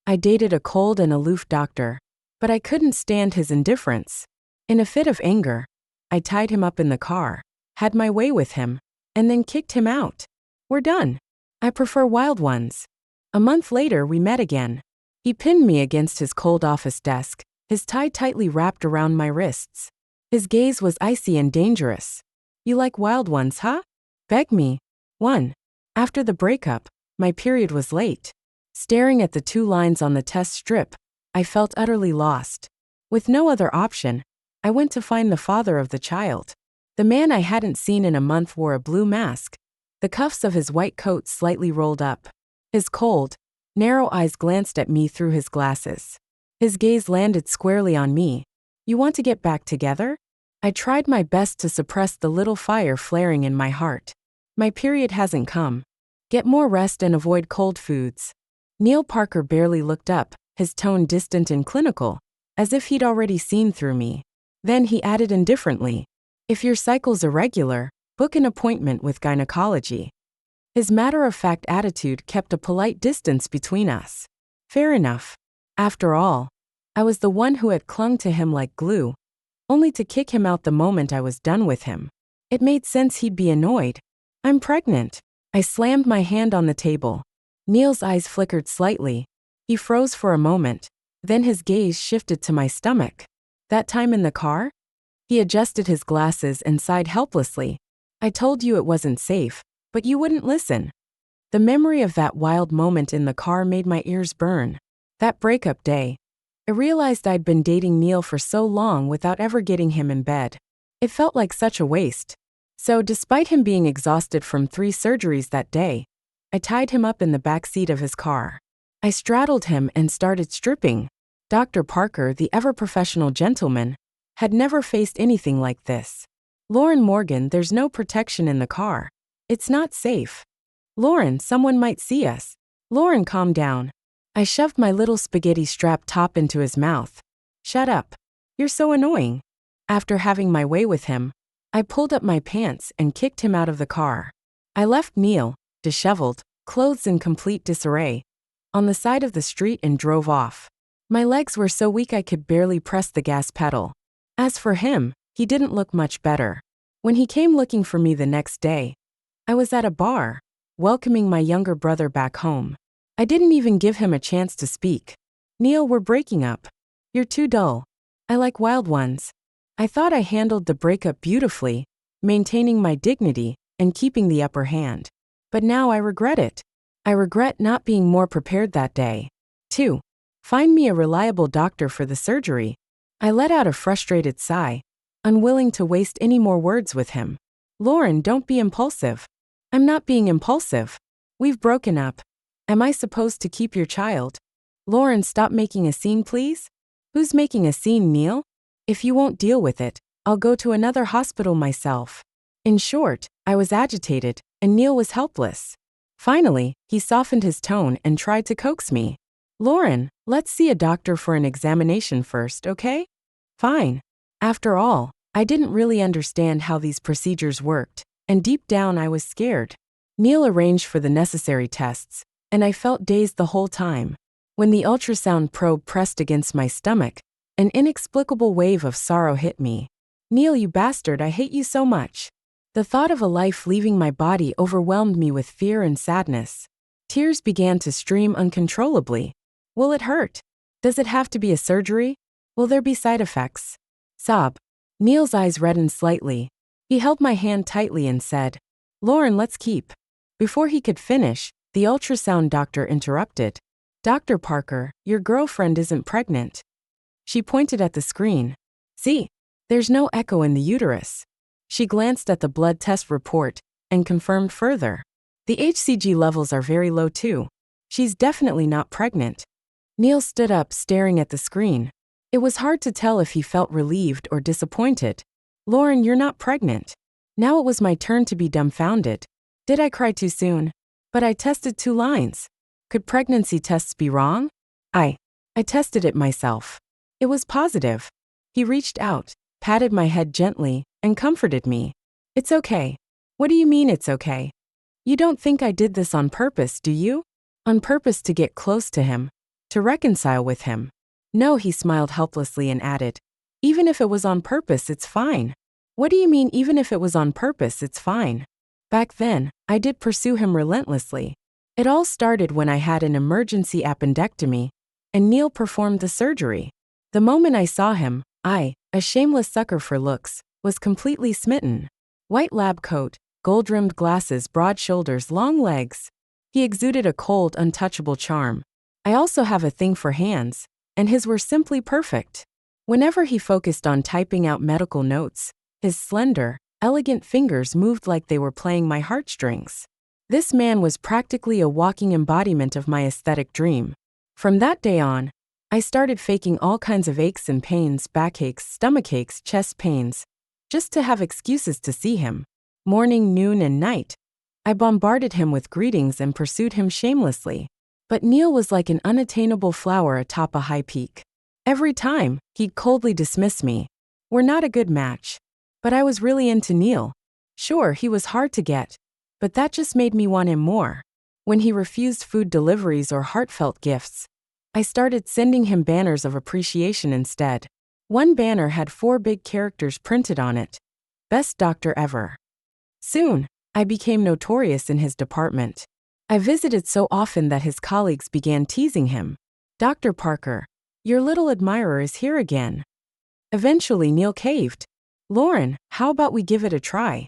I dated a cold and aloof doctor, but I couldn't stand his indifference. In a fit of anger, I tied him up in the car, had my way with him, and then kicked him out. We're done. I prefer wild ones. A month later, we met again. He pinned me against his cold office desk, his tie tightly wrapped around my wrists. His gaze was icy and dangerous. You like wild ones, huh? Beg me. 1. After the breakup, my period was late. Staring at the 2 lines on the test strip, I felt utterly lost. With no other option, I went to find the father of the child. The man I hadn't seen in a month wore a blue mask, the cuffs of his white coat slightly rolled up. His cold, narrow eyes glanced at me through his glasses. His gaze landed squarely on me. You want to get back together? I tried my best to suppress the little fire flaring in my heart. My period hasn't come. Get more rest and avoid cold foods. Neil Parker barely looked up, his tone distant and clinical, as if he'd already seen through me. Then he added indifferently, if your cycle's irregular, book an appointment with gynecology. His matter-of-fact attitude kept a polite distance between us. Fair enough. After all, I was the one who had clung to him like glue, only to kick him out the moment I was done with him. It made sense he'd be annoyed. I'm pregnant. I slammed my hand on the table. Neil's eyes flickered slightly. He froze for a moment, then his gaze shifted to my stomach. That time in the car? He adjusted his glasses and sighed helplessly. I told you it wasn't safe, but you wouldn't listen. The memory of that wild moment in the car made my ears burn. That breakup day, I realized I'd been dating Neil for so long without ever getting him in bed. It felt like such a waste. So despite him being exhausted from 3 surgeries that day, I tied him up in the back seat of his car. I straddled him and started stripping. Dr. Parker, the ever-professional gentleman, had never faced anything like this. Lauren Morgan, there's no protection in the car. It's not safe. Lauren, someone might see us. Lauren, calm down. I shoved my little spaghetti-strap top into his mouth. Shut up. You're so annoying. After having my way with him, I pulled up my pants and kicked him out of the car. I left Neil, disheveled, clothes in complete disarray, on the side of the street and drove off. My legs were so weak I could barely press the gas pedal. As for him, he didn't look much better. When he came looking for me the next day, I was at a bar, welcoming my younger brother back home. I didn't even give him a chance to speak. Neil, we're breaking up. You're too dull. I like wild ones. I thought I handled the breakup beautifully, maintaining my dignity and keeping the upper hand. But now I regret it. I regret not being more prepared that day. 2. Find me a reliable doctor for the surgery. I let out a frustrated sigh, unwilling to waste any more words with him. Lauren, don't be impulsive. I'm not being impulsive. We've broken up. Am I supposed to keep your child? Lauren, stop making a scene, please. Who's making a scene, Neil? If you won't deal with it, I'll go to another hospital myself. In short, I was agitated, and Neil was helpless. Finally, he softened his tone and tried to coax me. Lauren, let's see a doctor for an examination first, okay? Fine. After all, I didn't really understand how these procedures worked, and deep down I was scared. Neil arranged for the necessary tests, and I felt dazed the whole time. When the ultrasound probe pressed against my stomach, an inexplicable wave of sorrow hit me. Neil, you bastard, I hate you so much. The thought of a life leaving my body overwhelmed me with fear and sadness. Tears began to stream uncontrollably. Will it hurt? Does it have to be a surgery? Will there be side effects? Sob. Neil's eyes reddened slightly. He held my hand tightly and said, Lauren, let's keep. Before he could finish, the ultrasound doctor interrupted. Dr. Parker, your girlfriend isn't pregnant. She pointed at the screen. See, there's no echo in the uterus. She glanced at the blood test report and confirmed further. The HCG levels are very low too. She's definitely not pregnant. Neil stood up, staring at the screen. It was hard to tell if he felt relieved or disappointed. Lauren, you're not pregnant. Now it was my turn to be dumbfounded. Did I cry too soon? But I tested 2 lines. Could pregnancy tests be wrong? I tested it myself. It was positive. He reached out, patted my head gently, and comforted me. It's okay. What do you mean it's okay? You don't think I did this on purpose, do you? On purpose to get close to him. To reconcile with him. No, he smiled helplessly and added. Even if it was on purpose, it's fine. What do you mean, even if it was on purpose, it's fine? Back then, I did pursue him relentlessly. It all started when I had an emergency appendectomy, and Neil performed the surgery. The moment I saw him, I, a shameless sucker for looks, was completely smitten. White lab coat, gold-rimmed glasses, broad shoulders, long legs. He exuded a cold, untouchable charm. I also have a thing for hands, and his were simply perfect. Whenever he focused on typing out medical notes, his slender, elegant fingers moved like they were playing my heartstrings. This man was practically a walking embodiment of my aesthetic dream. From that day on, I started faking all kinds of aches and pains, backaches, stomachaches, chest pains, just to have excuses to see him. Morning, noon, and night, I bombarded him with greetings and pursued him shamelessly. But Neil was like an unattainable flower atop a high peak. Every time, he'd coldly dismiss me. We're not a good match. But I was really into Neil. Sure, he was hard to get, but that just made me want him more. When he refused food deliveries or heartfelt gifts, I started sending him banners of appreciation instead. One banner had 4 big characters printed on it. Best doctor ever. Soon, I became notorious in his department. I visited so often that his colleagues began teasing him. Dr. Parker, your little admirer is here again. Eventually, Neil caved. Lauren, how about we give it a try?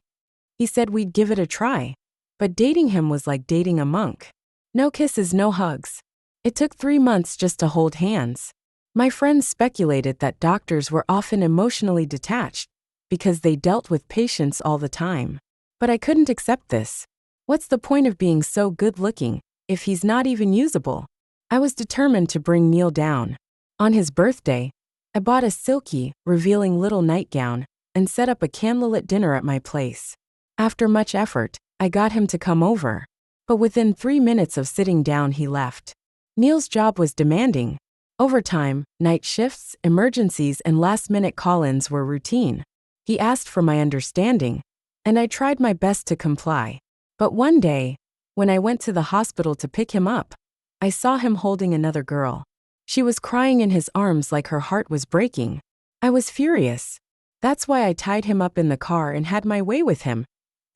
He said we'd give it a try. But dating him was like dating a monk. No kisses, no hugs. It took 3 months just to hold hands. My friends speculated that doctors were often emotionally detached because they dealt with patients all the time. But I couldn't accept this. What's the point of being so good-looking if he's not even usable? I was determined to bring Neil down. On his birthday, I bought a silky, revealing little nightgown and set up a candlelit dinner at my place. After much effort, I got him to come over. But within 3 minutes of sitting down, he left. Neil's job was demanding. Overtime, night shifts, emergencies, and last-minute call-ins were routine. He asked for my understanding, and I tried my best to comply. But one day, when I went to the hospital to pick him up, I saw him holding another girl. She was crying in his arms like her heart was breaking. I was furious. That's why I tied him up in the car and had my way with him,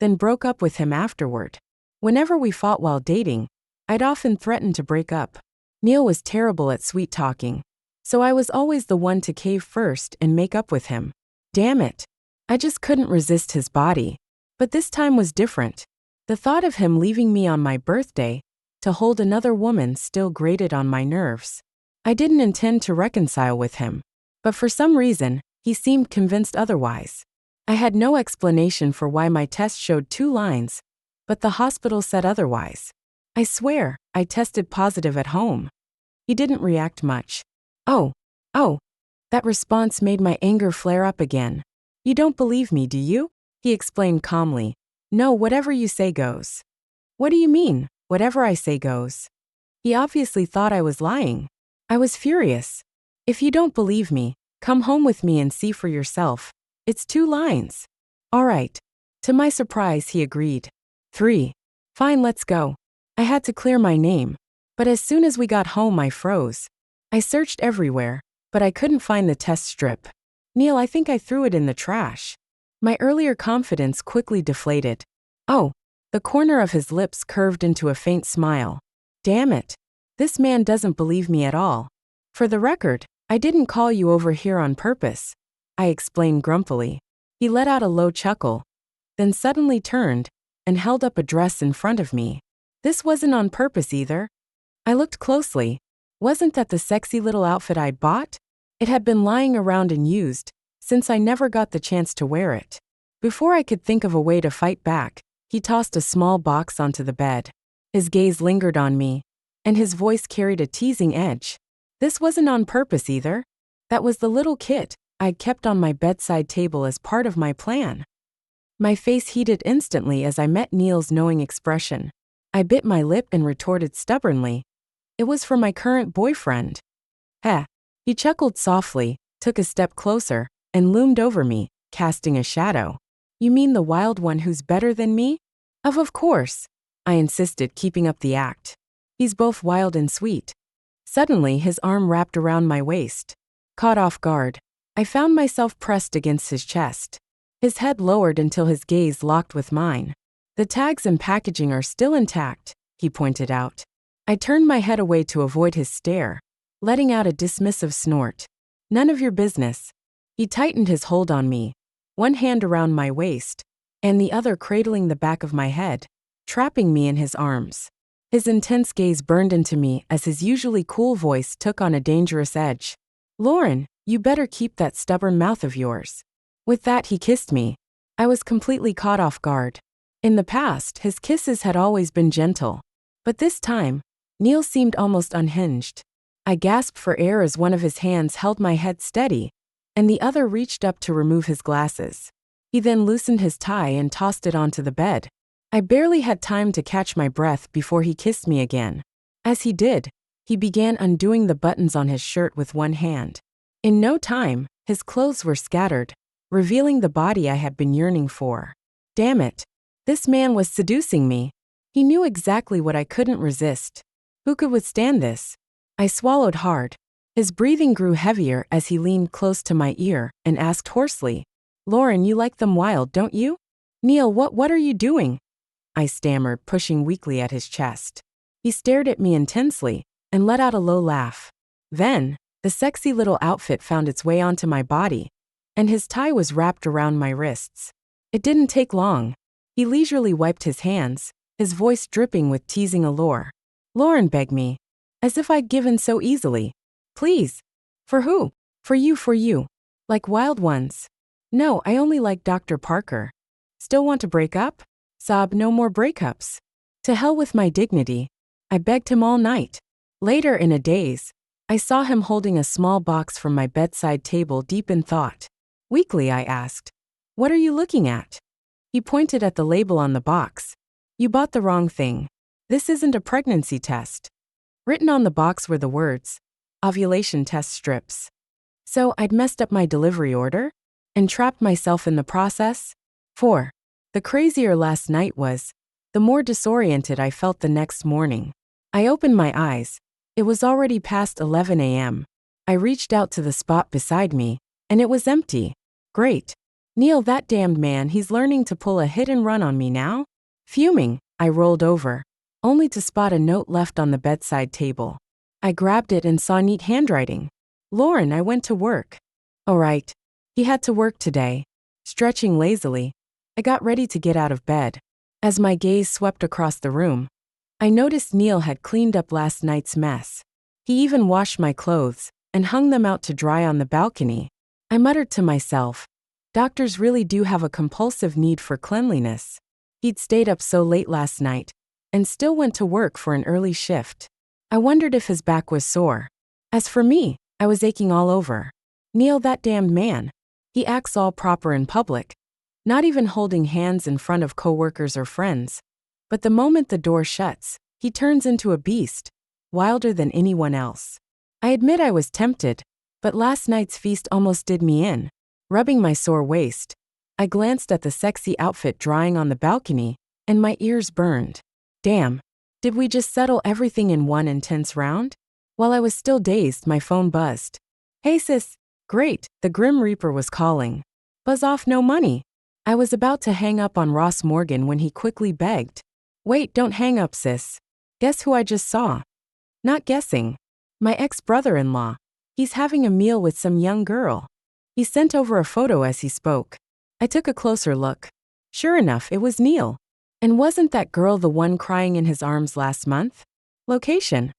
then broke up with him afterward. Whenever we fought while dating, I'd often threaten to break up. Neil was terrible at sweet-talking, so I was always the one to cave first and make up with him. Damn it. I just couldn't resist his body. But this time was different. The thought of him leaving me on my birthday to hold another woman still grated on my nerves. I didn't intend to reconcile with him, but for some reason, he seemed convinced otherwise. I had no explanation for why my test showed 2 lines, but the hospital said otherwise. I swear, I tested positive at home. He didn't react much. Oh. That response made my anger flare up again. You don't believe me, do you? He explained calmly. No, whatever you say goes. What do you mean, whatever I say goes? He obviously thought I was lying. I was furious. If you don't believe me, come home with me and see for yourself. It's 2 lines. All right. To my surprise, he agreed. 3. Fine, let's go. I had to clear my name. But as soon as we got home, I froze. I searched everywhere, but I couldn't find the test strip. Neil, I think I threw it in the trash. My earlier confidence quickly deflated. Oh, the corner of his lips curved into a faint smile. Damn it. This man doesn't believe me at all. For the record, I didn't call you over here on purpose, I explained grumpily. He let out a low chuckle, then suddenly turned and held up a dress in front of me. This wasn't on purpose either. I looked closely. Wasn't that the sexy little outfit I'd bought? It had been lying around and used, since I never got the chance to wear it. Before I could think of a way to fight back, he tossed a small box onto the bed. His gaze lingered on me, and his voice carried a teasing edge. This wasn't on purpose either. That was the little kit I'd kept on my bedside table as part of my plan. My face heated instantly as I met Neil's knowing expression. I bit my lip and retorted stubbornly. It was for my current boyfriend. Heh. He chuckled softly, took a step closer, and loomed over me, casting a shadow. You mean the wild one who's better than me? Of course, I insisted, keeping up the act. He's both wild and sweet. Suddenly, his arm wrapped around my waist. Caught off guard, I found myself pressed against his chest. His head lowered until his gaze locked with mine. "The tags and packaging are still intact," he pointed out. I turned my head away to avoid his stare, letting out a dismissive snort. "None of your business." He tightened his hold on me, one hand around my waist, and the other cradling the back of my head, trapping me in his arms. His intense gaze burned into me as his usually cool voice took on a dangerous edge. "Lauren, you better keep that stubborn mouth of yours." With that, he kissed me. I was completely caught off guard. In the past, his kisses had always been gentle. But this time, Neil seemed almost unhinged. I gasped for air as one of his hands held my head steady, and the other reached up to remove his glasses. He then loosened his tie and tossed it onto the bed. I barely had time to catch my breath before he kissed me again. As he did, he began undoing the buttons on his shirt with one hand. In no time, his clothes were scattered, revealing the body I had been yearning for. Damn it. This man was seducing me. He knew exactly what I couldn't resist. Who could withstand this? I swallowed hard. His breathing grew heavier as he leaned close to my ear and asked hoarsely, "Lauren, you like them wild, don't you?" "Neil, what are you doing?" I stammered, pushing weakly at his chest. He stared at me intensely and let out a low laugh. Then, the sexy little outfit found its way onto my body, and his tie was wrapped around my wrists. It didn't take long. He leisurely wiped his hands, his voice dripping with teasing allure. "Lauren, begged me. As if I'd given so easily. Please." "For who?" For you. Like wild ones." "No, I only like Dr. Parker." "Still want to break up?" Sob, "No more breakups." To hell with my dignity. I begged him all night. Later, in a daze, I saw him holding a small box from my bedside table, deep in thought. Weakly, I asked, "What are you looking at?" He pointed at the label on the box. "You bought the wrong thing. This isn't a pregnancy test." Written on the box were the words, "Ovulation test strips." So I'd messed up my delivery order? And trapped myself in the process? 4. The crazier last night was, the more disoriented I felt the next morning. I opened my eyes. It was already past 11 a.m. I reached out to the spot beside me, and it was empty. Great. Neil, that damned man, he's learning to pull a hit and run on me now? Fuming, I rolled over, only to spot a note left on the bedside table. I grabbed it and saw neat handwriting. "Lauren, I went to work." "All right." He had to work today. Stretching lazily, I got ready to get out of bed. As my gaze swept across the room, I noticed Neil had cleaned up last night's mess. He even washed my clothes and hung them out to dry on the balcony. I muttered to myself, doctors really do have a compulsive need for cleanliness. He'd stayed up so late last night and still went to work for an early shift. I wondered if his back was sore. As for me, I was aching all over. Neil, that damned man. He acts all proper in public, not even holding hands in front of coworkers or friends. But the moment the door shuts, he turns into a beast, wilder than anyone else. I admit I was tempted, but last night's feast almost did me in. Rubbing my sore waist, I glanced at the sexy outfit drying on the balcony, and my ears burned. Damn, did we just settle everything in one intense round? While I was still dazed, my phone buzzed. "Hey sis." Great, the Grim Reaper was calling. "Buzz off, no money." I was about to hang up on Ross Morgan when he quickly begged. "Wait, don't hang up, sis. Guess who I just saw?" Not guessing. My ex-brother-in-law. He's having a meal with some young girl. He sent over a photo as he spoke. I took a closer look. Sure enough, it was Neil. And wasn't that girl the one crying in his arms last month? Location.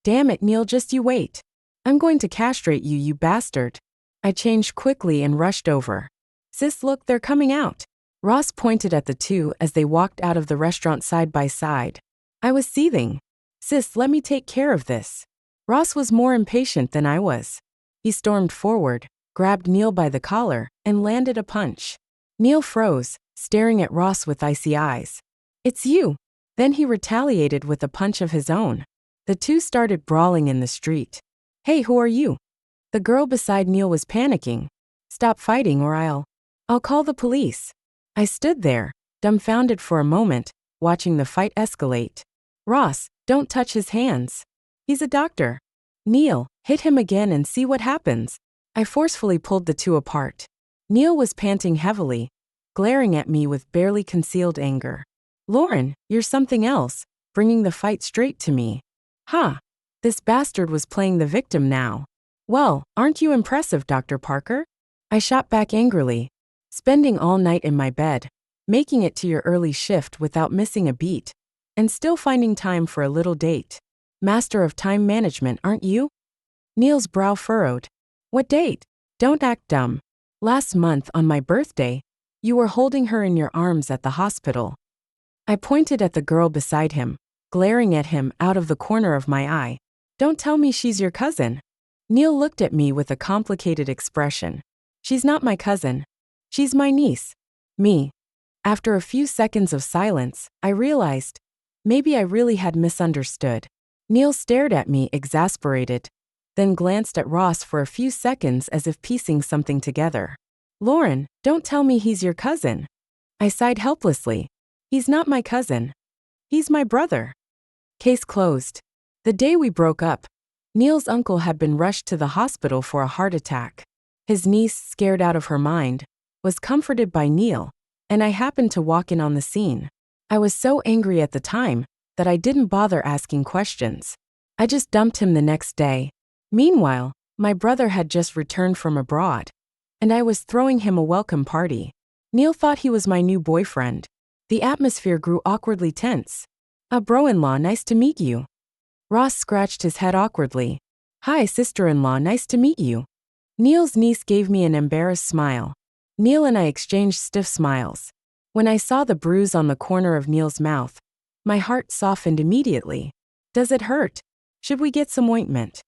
Damn it, Neil, just you wait. I'm going to castrate you, you bastard. I changed quickly and rushed over. Sis, look, they're coming out. Ross pointed at the two as they walked out of the restaurant side by side. I was seething. Sis, let me take care of this. Ross was more impatient than I was. He stormed forward, grabbed Neil by the collar, and landed a punch. Neil froze, staring at Ross with icy eyes. "It's you." Then he retaliated with a punch of his own. The two started brawling in the street. "Hey, who are you?" The girl beside Neil was panicking. "Stop fighting or I'll call the police." I stood there, dumbfounded for a moment, watching the fight escalate. "Ross, don't touch his hands. He's a doctor." Neil, hit him again and see what happens. I forcefully pulled the two apart. Neil was panting heavily, glaring at me with barely concealed anger. Lauren, you're something else, bringing the fight straight to me. Huh. This bastard was playing the victim now. Well, aren't you impressive, Dr. Parker? I shot back angrily. Spending all night in my bed, making it to your early shift without missing a beat, and still finding time for a little date. Master of time management, aren't you? Neil's brow furrowed. What date? Don't act dumb. Last month on my birthday, you were holding her in your arms at the hospital. I pointed at the girl beside him, glaring at him out of the corner of my eye. Don't tell me she's your cousin. Neil looked at me with a complicated expression. She's not my cousin. She's my niece. Me. After a few seconds of silence, I realized, maybe I really had misunderstood. Neil stared at me exasperated, then glanced at Ross for a few seconds as if piecing something together. Lauren, don't tell me he's your cousin. I sighed helplessly. He's not my cousin. He's my brother. Case closed. The day we broke up, Neil's uncle had been rushed to the hospital for a heart attack. His niece, scared out of her mind, was comforted by Neil, and I happened to walk in on the scene. I was so angry at the time that I didn't bother asking questions. I just dumped him the next day. Meanwhile, my brother had just returned from abroad, and I was throwing him a welcome party. Neil thought he was my new boyfriend. The atmosphere grew awkwardly tense. A bro-in-law, nice to meet you. Ross scratched his head awkwardly. Hi, sister-in-law, nice to meet you. Neil's niece gave me an embarrassed smile. Neil and I exchanged stiff smiles. When I saw the bruise on the corner of Neil's mouth, my heart softened immediately. Does it hurt? Should we get some ointment?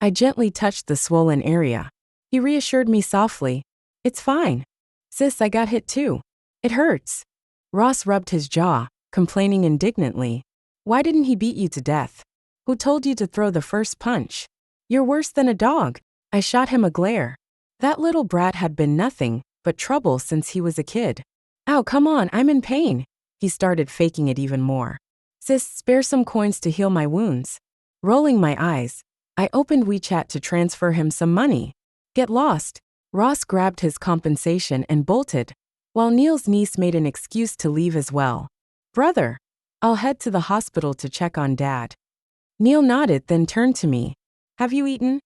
I gently touched the swollen area. He reassured me softly. It's fine. Sis, I got hit too. It hurts. Ross rubbed his jaw, complaining indignantly. Why didn't he beat you to death? Who told you to throw the first punch? You're worse than a dog. I shot him a glare. That little brat had been nothing but trouble since he was a kid. Ow, come on, I'm in pain. He started faking it even more. Sis, spare some coins to heal my wounds. Rolling my eyes, I opened WeChat to transfer him some money. Get lost. Ross grabbed his compensation and bolted, while Neil's niece made an excuse to leave as well. Brother, I'll head to the hospital to check on Dad. Neil nodded, then turned to me. Have you eaten?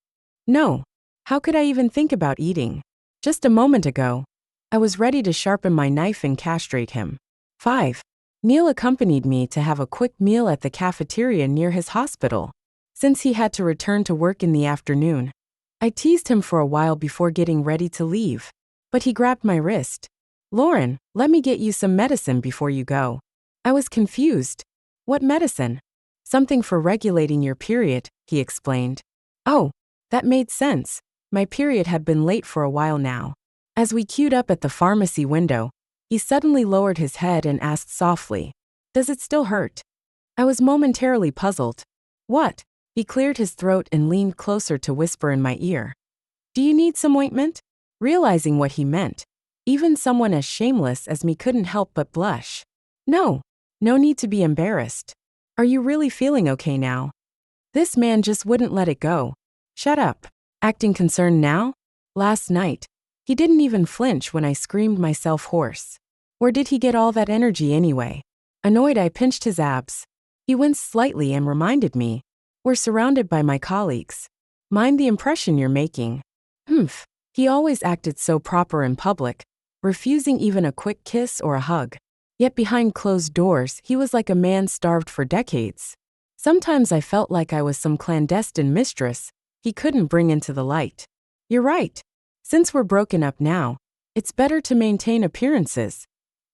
No. How could I even think about eating? Just a moment ago, I was ready to sharpen my knife and castrate him. 5. Neil accompanied me to have a quick meal at the cafeteria near his hospital. Since he had to return to work in the afternoon, I teased him for a while before getting ready to leave. But he grabbed my wrist. Lauren, let me get you some medicine before you go. I was confused. What medicine? Something for regulating your period, he explained. Oh, that made sense. My period had been late for a while now. As we queued up at the pharmacy window, he suddenly lowered his head and asked softly, Does it still hurt? I was momentarily puzzled. What? He cleared his throat and leaned closer to whisper in my ear. Do you need some ointment? Realizing what he meant, even someone as shameless as me couldn't help but blush. No need to be embarrassed. Are you really feeling okay now? This man just wouldn't let it go. Shut up. Acting concerned now? Last night, he didn't even flinch when I screamed myself hoarse. Where did he get all that energy anyway? Annoyed, I pinched his abs. He winced slightly and reminded me, we're surrounded by my colleagues. Mind the impression you're making. Humph. He always acted so proper in public, refusing even a quick kiss or a hug. Yet behind closed doors, he was like a man starved for decades. Sometimes I felt like I was some clandestine mistress he couldn't bring into the light. You're right. Since we're broken up now, it's better to maintain appearances,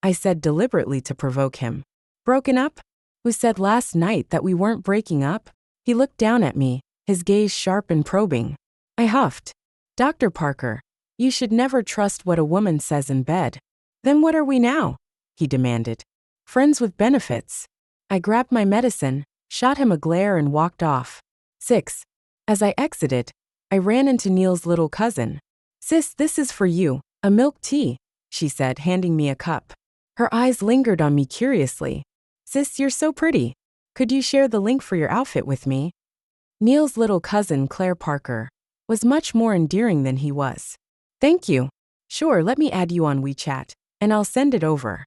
I said deliberately to provoke him. Broken up? Who said last night that we weren't breaking up? He looked down at me, his gaze sharp and probing. I huffed. Dr. Parker, you should never trust what a woman says in bed. Then what are we now? He demanded. Friends with benefits. I grabbed my medicine, shot him a glare and walked off. 6. As I exited, I ran into Neil's little cousin. Sis, this is for you, a milk tea, she said, handing me a cup. Her eyes lingered on me curiously. Sis, you're so pretty. Could you share the link for your outfit with me? Neil's little cousin, Claire Parker, was much more endearing than he was. Thank you. Sure, let me add you on WeChat, and I'll send it over.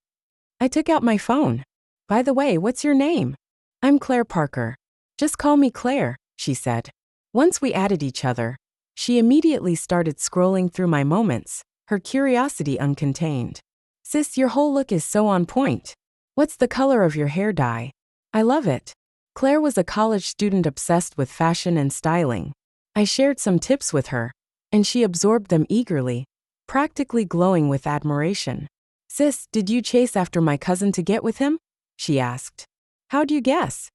I took out my phone. By the way, what's your name? I'm Claire Parker. Just call me Claire, she said. Once we added each other, she immediately started scrolling through my moments, her curiosity uncontained. Sis, your whole look is so on point. What's the color of your hair dye? I love it. Claire was a college student obsessed with fashion and styling. I shared some tips with her, and she absorbed them eagerly, practically glowing with admiration. Sis, did you chase after my cousin to get with him? She asked. How'd you guess?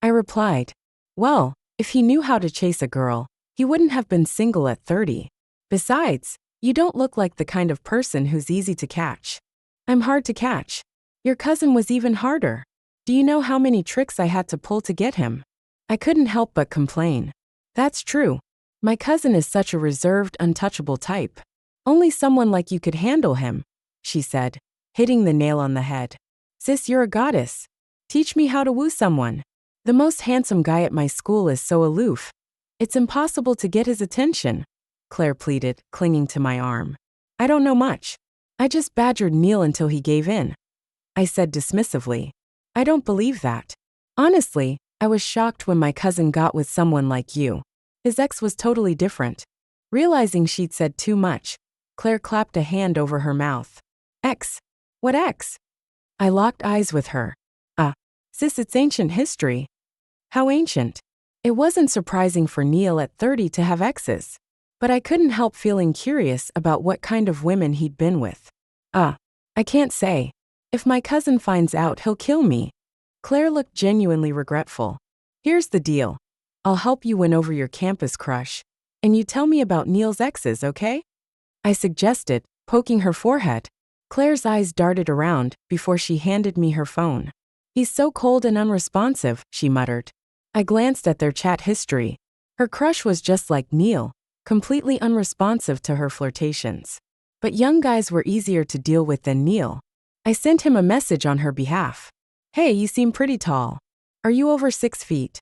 I replied. Well, if he knew how to chase a girl, he wouldn't have been single at 30. Besides, you don't look like the kind of person who's easy to catch. I'm hard to catch. Your cousin was even harder. Do you know how many tricks I had to pull to get him? I couldn't help but complain. That's true. My cousin is such a reserved, untouchable type. Only someone like you could handle him, she said, hitting the nail on the head. Sis, you're a goddess. Teach me how to woo someone. The most handsome guy at my school is so aloof. It's impossible to get his attention, Claire pleaded, clinging to my arm. I don't know much. I just badgered Neil until he gave in. I said dismissively. I don't believe that. Honestly, I was shocked when my cousin got with someone like you. His ex was totally different. Realizing she'd said too much, Claire clapped a hand over her mouth. Ex? What ex? I locked eyes with her. Sis, it's ancient history. How ancient? It wasn't surprising for Neil at 30 to have exes. But I couldn't help feeling curious about what kind of women he'd been with. I can't say. If my cousin finds out, he'll kill me. Claire looked genuinely regretful. Here's the deal. I'll help you win over your campus crush, and you tell me about Neil's exes, okay? I suggested, poking her forehead. Claire's eyes darted around before she handed me her phone. He's so cold and unresponsive, she muttered. I glanced at their chat history. Her crush was just like Neil, completely unresponsive to her flirtations. But young guys were easier to deal with than Neil. I sent him a message on her behalf. Hey, you seem pretty tall. Are you over 6 feet?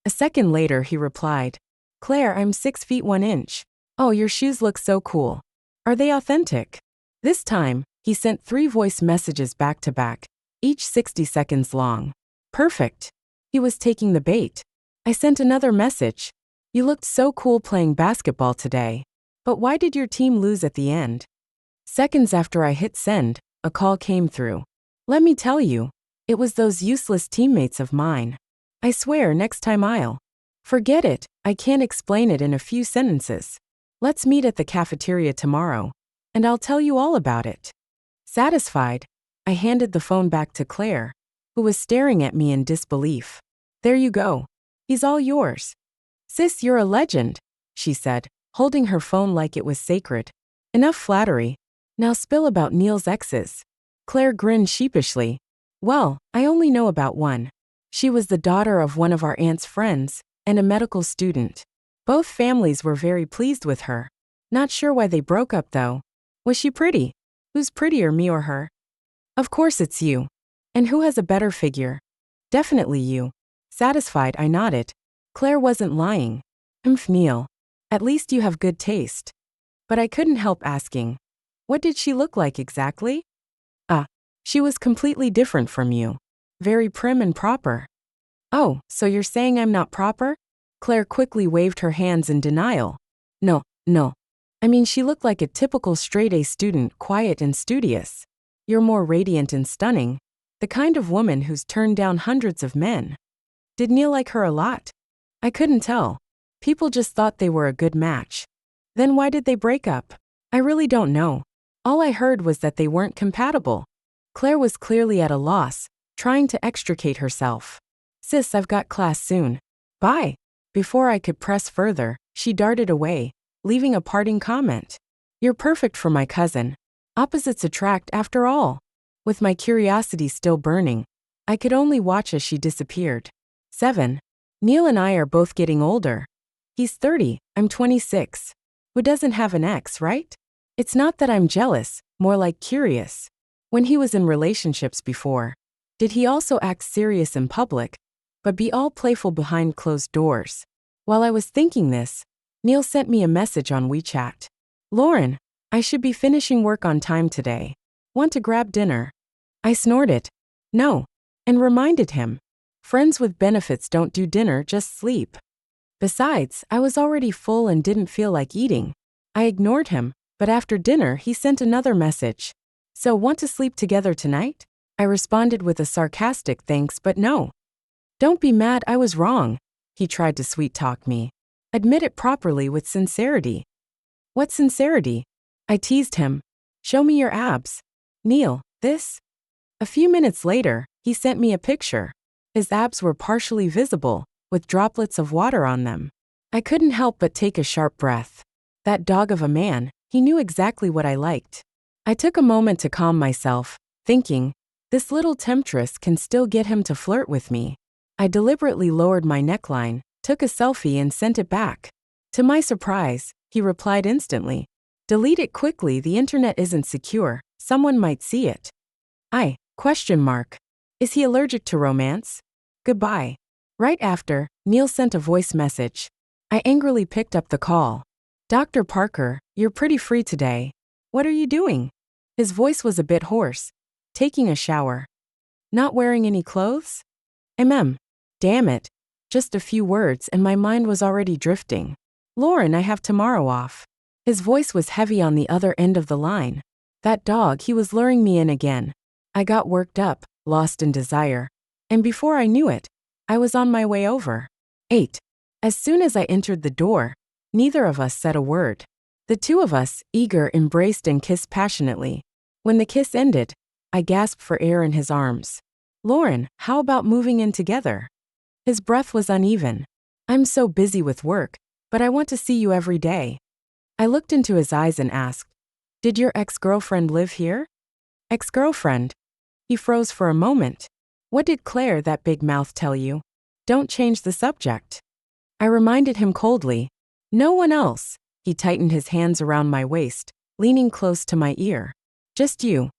A second later, he replied. Claire, I'm 6 feet 1 inch. Oh, your shoes look so cool. Are they authentic? This time, he sent 3 voice messages back to back, each 60 seconds long. Perfect. He was taking the bait. I sent another message. You looked so cool playing basketball today. But why did your team lose at the end? Seconds after I hit send, a call came through. Let me tell you, it was those useless teammates of mine. I swear next time I'll. Forget it, I can't explain it in a few sentences. Let's meet at the cafeteria tomorrow, and I'll tell you all about it. Satisfied, I handed the phone back to Claire, who was staring at me in disbelief. There you go. He's all yours. Sis, you're a legend, she said, holding her phone like it was sacred. Enough flattery. Now spill about Neil's exes. Claire grinned sheepishly. Well, I only know about one. She was the daughter of one of our aunt's friends, and a medical student. Both families were very pleased with her. Not sure why they broke up though. Was she pretty? Who's prettier, me or her? Of course it's you. And who has a better figure? Definitely you. Satisfied, I nodded. Claire wasn't lying. Neil. At least you have good taste. But I couldn't help asking. What did she look like exactly? She was completely different from you. Very prim and proper. Oh, so you're saying I'm not proper? Claire quickly waved her hands in denial. No. I mean, she looked like a typical straight-A student, quiet and studious. You're more radiant and stunning. The kind of woman who's turned down hundreds of men. Did Neil like her a lot? I couldn't tell. People just thought they were a good match. Then why did they break up? I really don't know. All I heard was that they weren't compatible. Claire was clearly at a loss, trying to extricate herself. Sis, I've got class soon. Bye. Before I could press further, she darted away, leaving a parting comment. You're perfect for my cousin. Opposites attract after all. With my curiosity still burning, I could only watch as she disappeared. 7. Neil and I are both getting older. He's 30, I'm 26. Who doesn't have an ex, right? It's not that I'm jealous, more like curious. When he was in relationships before, did he also act serious in public, but be all playful behind closed doors? While I was thinking this, Neil sent me a message on WeChat. Lauren, I should be finishing work on time today. Want to grab dinner? I snorted. No. And reminded him. Friends with benefits don't do dinner, just sleep. Besides, I was already full and didn't feel like eating. I ignored him, but after dinner he sent another message. So want to sleep together tonight? I responded with a sarcastic thanks but no. Don't be mad, I was wrong. He tried to sweet-talk me. Admit it properly with sincerity. What sincerity? I teased him. Show me your abs. Neil, this? A few minutes later, he sent me a picture. His abs were partially visible, with droplets of water on them. I couldn't help but take a sharp breath. That dog of a man, he knew exactly what I liked. I took a moment to calm myself, thinking, this little temptress can still get him to flirt with me. I deliberately lowered my neckline, took a selfie and sent it back. To my surprise, he replied instantly. Delete it quickly, the internet isn't secure, someone might see it. Is he allergic to romance? Goodbye. Right after, Neil sent a voice message. I angrily picked up the call. Dr. Parker, you're pretty free today. What are you doing? His voice was a bit hoarse. Taking a shower. Not wearing any clothes? Damn it. Just a few words and my mind was already drifting. Lauren, I have tomorrow off. His voice was heavy on the other end of the line. That dog, he was luring me in again. I got worked up, lost in desire. And before I knew it, I was on my way over. 8. As soon as I entered the door, neither of us said a word. The two of us, eager, embraced and kissed passionately. When the kiss ended, I gasped for air in his arms. Lauren, how about moving in together? His breath was uneven. I'm so busy with work, but I want to see you every day. I looked into his eyes and asked, did your ex-girlfriend live here? Ex-girlfriend? He froze for a moment. What did Claire, that big mouth, tell you? Don't change the subject. I reminded him coldly. No one else. He tightened his hands around my waist, leaning close to my ear. Just you.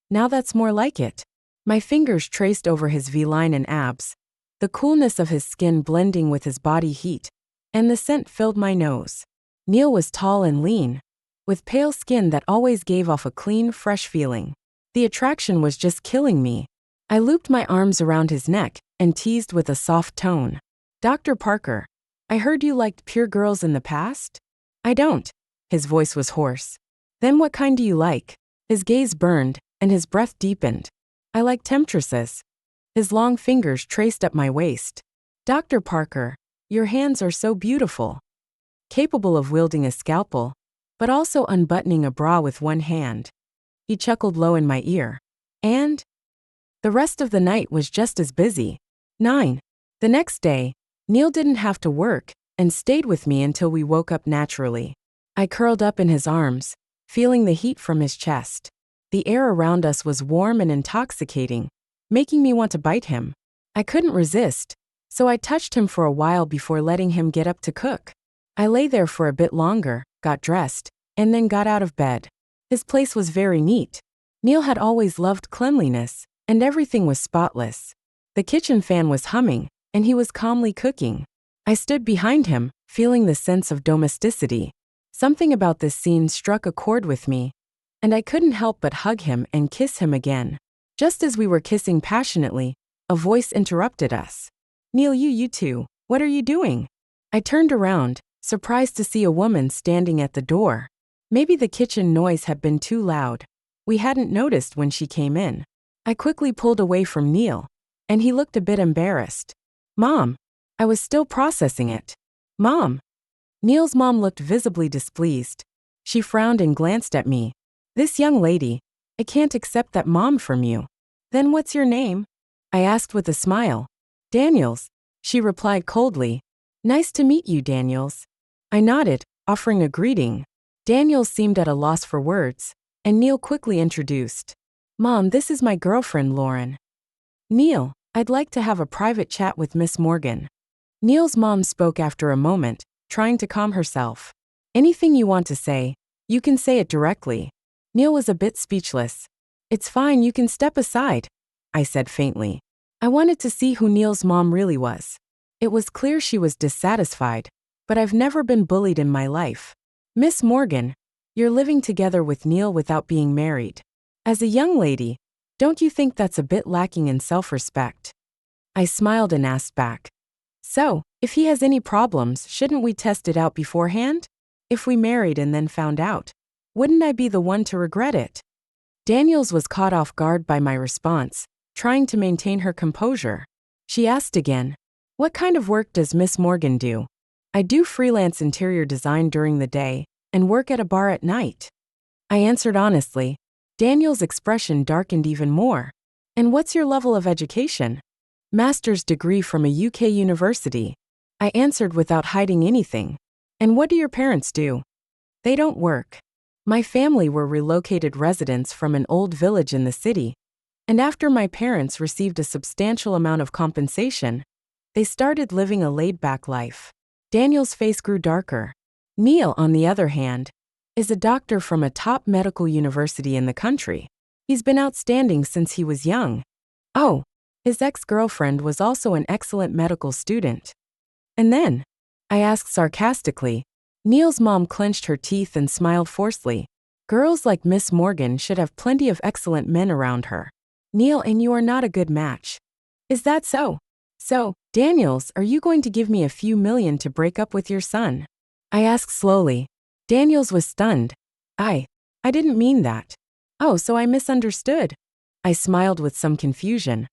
Now that's more like it. My fingers traced over his V-line and abs, the coolness of his skin blending with his body heat, and the scent filled my nose. Neil was tall and lean, with pale skin that always gave off a clean, fresh feeling. The attraction was just killing me. I looped my arms around his neck and teased with a soft tone. Dr. Parker, I heard you liked pure girls in the past? I don't. His voice was hoarse. Then what kind do you like? His gaze burned, and his breath deepened. I like temptresses. His long fingers traced up my waist. Dr. Parker, your hands are so beautiful. Capable of wielding a scalpel, but also unbuttoning a bra with one hand. He chuckled low in my ear. And? The rest of the night was just as busy. 9. The next day, Neil didn't have to work and stayed with me until we woke up naturally. I curled up in his arms, feeling the heat from his chest. The air around us was warm and intoxicating, making me want to bite him. I couldn't resist, so I touched him for a while before letting him get up to cook. I lay there for a bit longer, got dressed, and then got out of bed. His place was very neat. Neil had always loved cleanliness, and everything was spotless. The kitchen fan was humming, and he was calmly cooking. I stood behind him, feeling the sense of domesticity. Something about this scene struck a chord with me, and I couldn't help but hug him and kiss him again. Just as we were kissing passionately, a voice interrupted us. Neil, you two, what are you doing? I turned around, surprised to see a woman standing at the door. Maybe the kitchen noise had been too loud. We hadn't noticed when she came in. I quickly pulled away from Neil, and he looked a bit embarrassed. Mom. I was still processing it. Mom. Neil's mom looked visibly displeased. She frowned and glanced at me. This young lady, I can't accept that mom from you. Then what's your name? I asked with a smile. Daniels. She replied coldly. Nice to meet you, Daniels. I nodded, offering a greeting. Daniels seemed at a loss for words, and Neil quickly introduced. Mom, this is my girlfriend, Lauren. Neil, I'd like to have a private chat with Miss Morgan. Neil's mom spoke after a moment, trying to calm herself. Anything you want to say, you can say it directly. Neil was a bit speechless. It's fine, you can step aside, I said faintly. I wanted to see who Neil's mom really was. It was clear she was dissatisfied, but I've never been bullied in my life. Miss Morgan, you're living together with Neil without being married. As a young lady, don't you think that's a bit lacking in self-respect? I smiled and asked back. So, if he has any problems, shouldn't we test it out beforehand? If we married and then found out, wouldn't I be the one to regret it? Daniels was caught off guard by my response, trying to maintain her composure. She asked again, what kind of work does Miss Morgan do? I do freelance interior design during the day and work at a bar at night. I answered honestly. Daniel's expression darkened even more. And what's your level of education? Master's degree from a UK university. I answered without hiding anything. And what do your parents do? They don't work. My family were relocated residents from an old village in the city. And after my parents received a substantial amount of compensation, they started living a laid-back life. Daniel's face grew darker. Neil, on the other hand, is a doctor from a top medical university in the country. He's been outstanding since he was young. Oh, his ex-girlfriend was also an excellent medical student. And then, I asked sarcastically. Neil's mom clenched her teeth and smiled forcefully. Girls like Miss Morgan should have plenty of excellent men around her. Neil, and you are not a good match. Is that so? So, Daniels, are you going to give me a few million to break up with your son? I asked slowly. Daniels was stunned. I didn't mean that. Oh, so I misunderstood. I smiled with some confusion.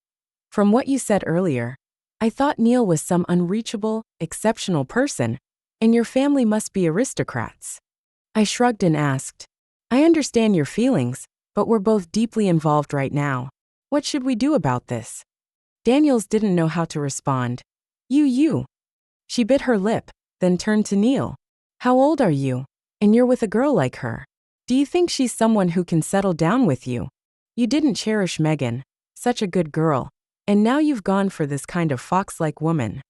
From what you said earlier, I thought Neil was some unreachable, exceptional person, and your family must be aristocrats. I shrugged and asked, I understand your feelings, but we're both deeply involved right now. What should we do about this? Daniels didn't know how to respond. You. She bit her lip, then turned to Neil. How old are you? And you're with a girl like her. Do you think she's someone who can settle down with you? You didn't cherish Megan, such a good girl, and now you've gone for this kind of fox-like woman.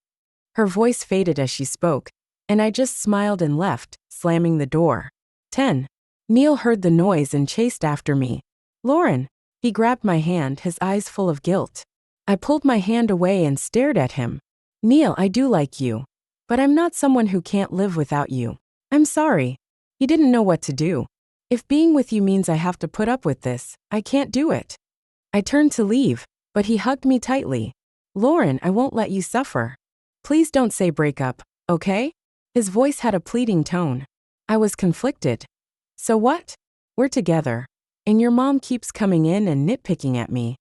Her voice faded as she spoke, and I just smiled and left, slamming the door. 10. Neil heard the noise and chased after me. Lauren. He grabbed my hand, his eyes full of guilt. I pulled my hand away and stared at him. Neil, I do like you. But I'm not someone who can't live without you. I'm sorry. He didn't know what to do. If being with you means I have to put up with this, I can't do it. I turned to leave, but he hugged me tightly. Lauren, I won't let you suffer. Please don't say break up, okay? His voice had a pleading tone. I was conflicted. So what? We're together. And your mom keeps coming in and nitpicking at me.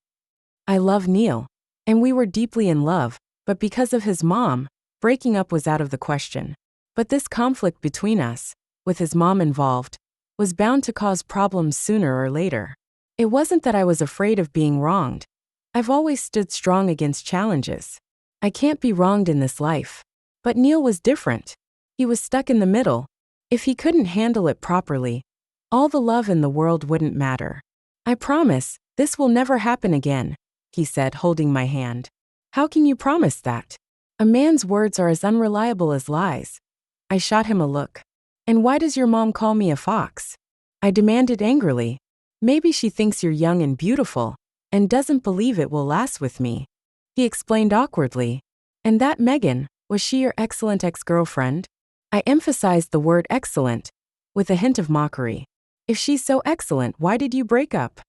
I love Neil. And we were deeply in love, but because of his mom, breaking up was out of the question. But this conflict between us, with his mom involved, was bound to cause problems sooner or later. It wasn't that I was afraid of being wronged. I've always stood strong against challenges. I can't be wronged in this life. But Neil was different. He was stuck in the middle. If he couldn't handle it properly, all the love in the world wouldn't matter. I promise, this will never happen again, he said, holding my hand. How can you promise that? A man's words are as unreliable as lies. I shot him a look. And why does your mom call me a fox? I demanded angrily. Maybe she thinks you're young and beautiful, and doesn't believe it will last with me. He explained awkwardly. And that Megan, was she your excellent ex-girlfriend? I emphasized the word excellent, with a hint of mockery. If she's so excellent, why did you break up?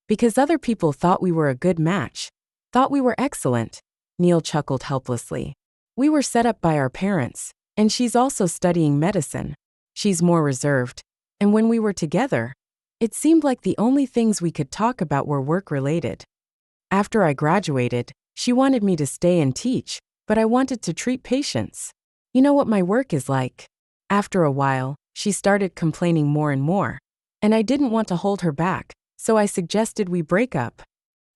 Because other people thought we were a good match. Thought we were excellent. Neil chuckled helplessly. We were set up by our parents, and she's also studying medicine. She's more reserved. And when we were together, it seemed like the only things we could talk about were work-related. After I graduated, she wanted me to stay and teach, but I wanted to treat patients. You know what my work is like. After a while, she started complaining more and more. And I didn't want to hold her back, so I suggested we break up.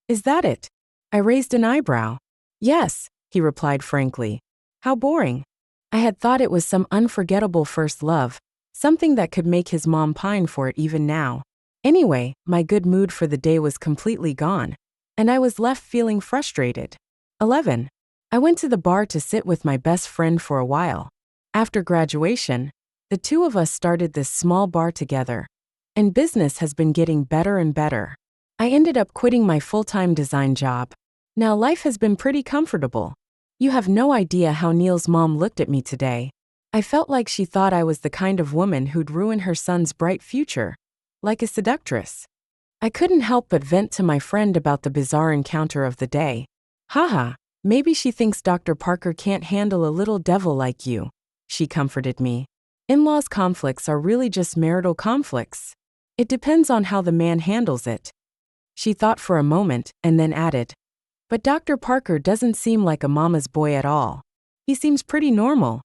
Is that it? I raised an eyebrow. Yes, he replied frankly. How boring. I had thought it was some unforgettable first love, something that could make his mom pine for it even now. Anyway, my good mood for the day was completely gone, and I was left feeling frustrated. 11. I went to the bar to sit with my best friend for a while. After graduation, the two of us started this small bar together, and business has been getting better and better. I ended up quitting my full-time design job. Now life has been pretty comfortable. You have no idea how Neil's mom looked at me today. I felt like she thought I was the kind of woman who'd ruin her son's bright future, like a seductress. I couldn't help but vent to my friend about the bizarre encounter of the day. Haha, maybe she thinks Dr. Parker can't handle a little devil like you, she comforted me. In-laws conflicts are really just marital conflicts. It depends on how the man handles it. She thought for a moment and then added, but Dr. Parker doesn't seem like a mama's boy at all. He seems pretty normal.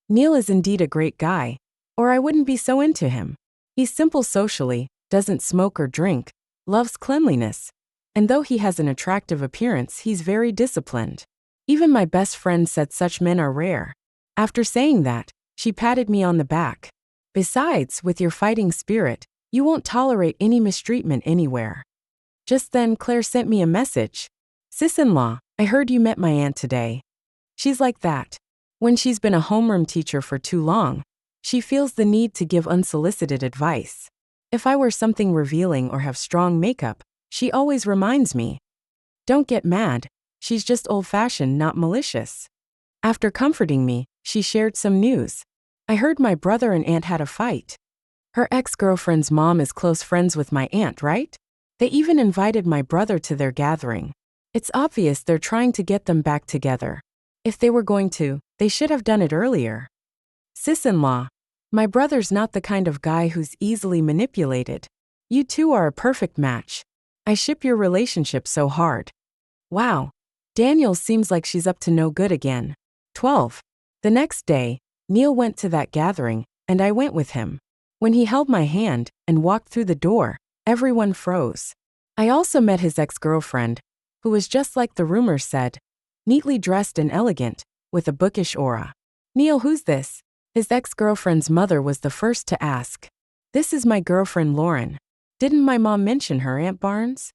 Neil is indeed a great guy, or I wouldn't be so into him. He's simple socially, doesn't smoke or drink, loves cleanliness, and though he has an attractive appearance, he's very disciplined. Even my best friend said such men are rare. After saying that, she patted me on the back. Besides, with your fighting spirit, you won't tolerate any mistreatment anywhere. Just then, Claire sent me a message. Sis-in-law, I heard you met my aunt today. She's like that. When she's been a homeroom teacher for too long, she feels the need to give unsolicited advice. If I wear something revealing or have strong makeup, she always reminds me. Don't get mad, she's just old-fashioned, not malicious. After comforting me, she shared some news. I heard my brother and aunt had a fight. Her ex-girlfriend's mom is close friends with my aunt, right? They even invited my brother to their gathering. It's obvious they're trying to get them back together. If they were going to, they should have done it earlier. Sis-in-law, my brother's not the kind of guy who's easily manipulated. You two are a perfect match. I ship your relationship so hard. Wow. Daniel seems like she's up to no good again. 12. The next day, Neil went to that gathering, and I went with him. When he held my hand and walked through the door, everyone froze. I also met his ex-girlfriend, who was just like the rumors said, neatly dressed and elegant, with a bookish aura. Neil, who's this? His ex-girlfriend's mother was the first to ask. This is my girlfriend Lauren. Didn't my mom mention her, Aunt Barnes?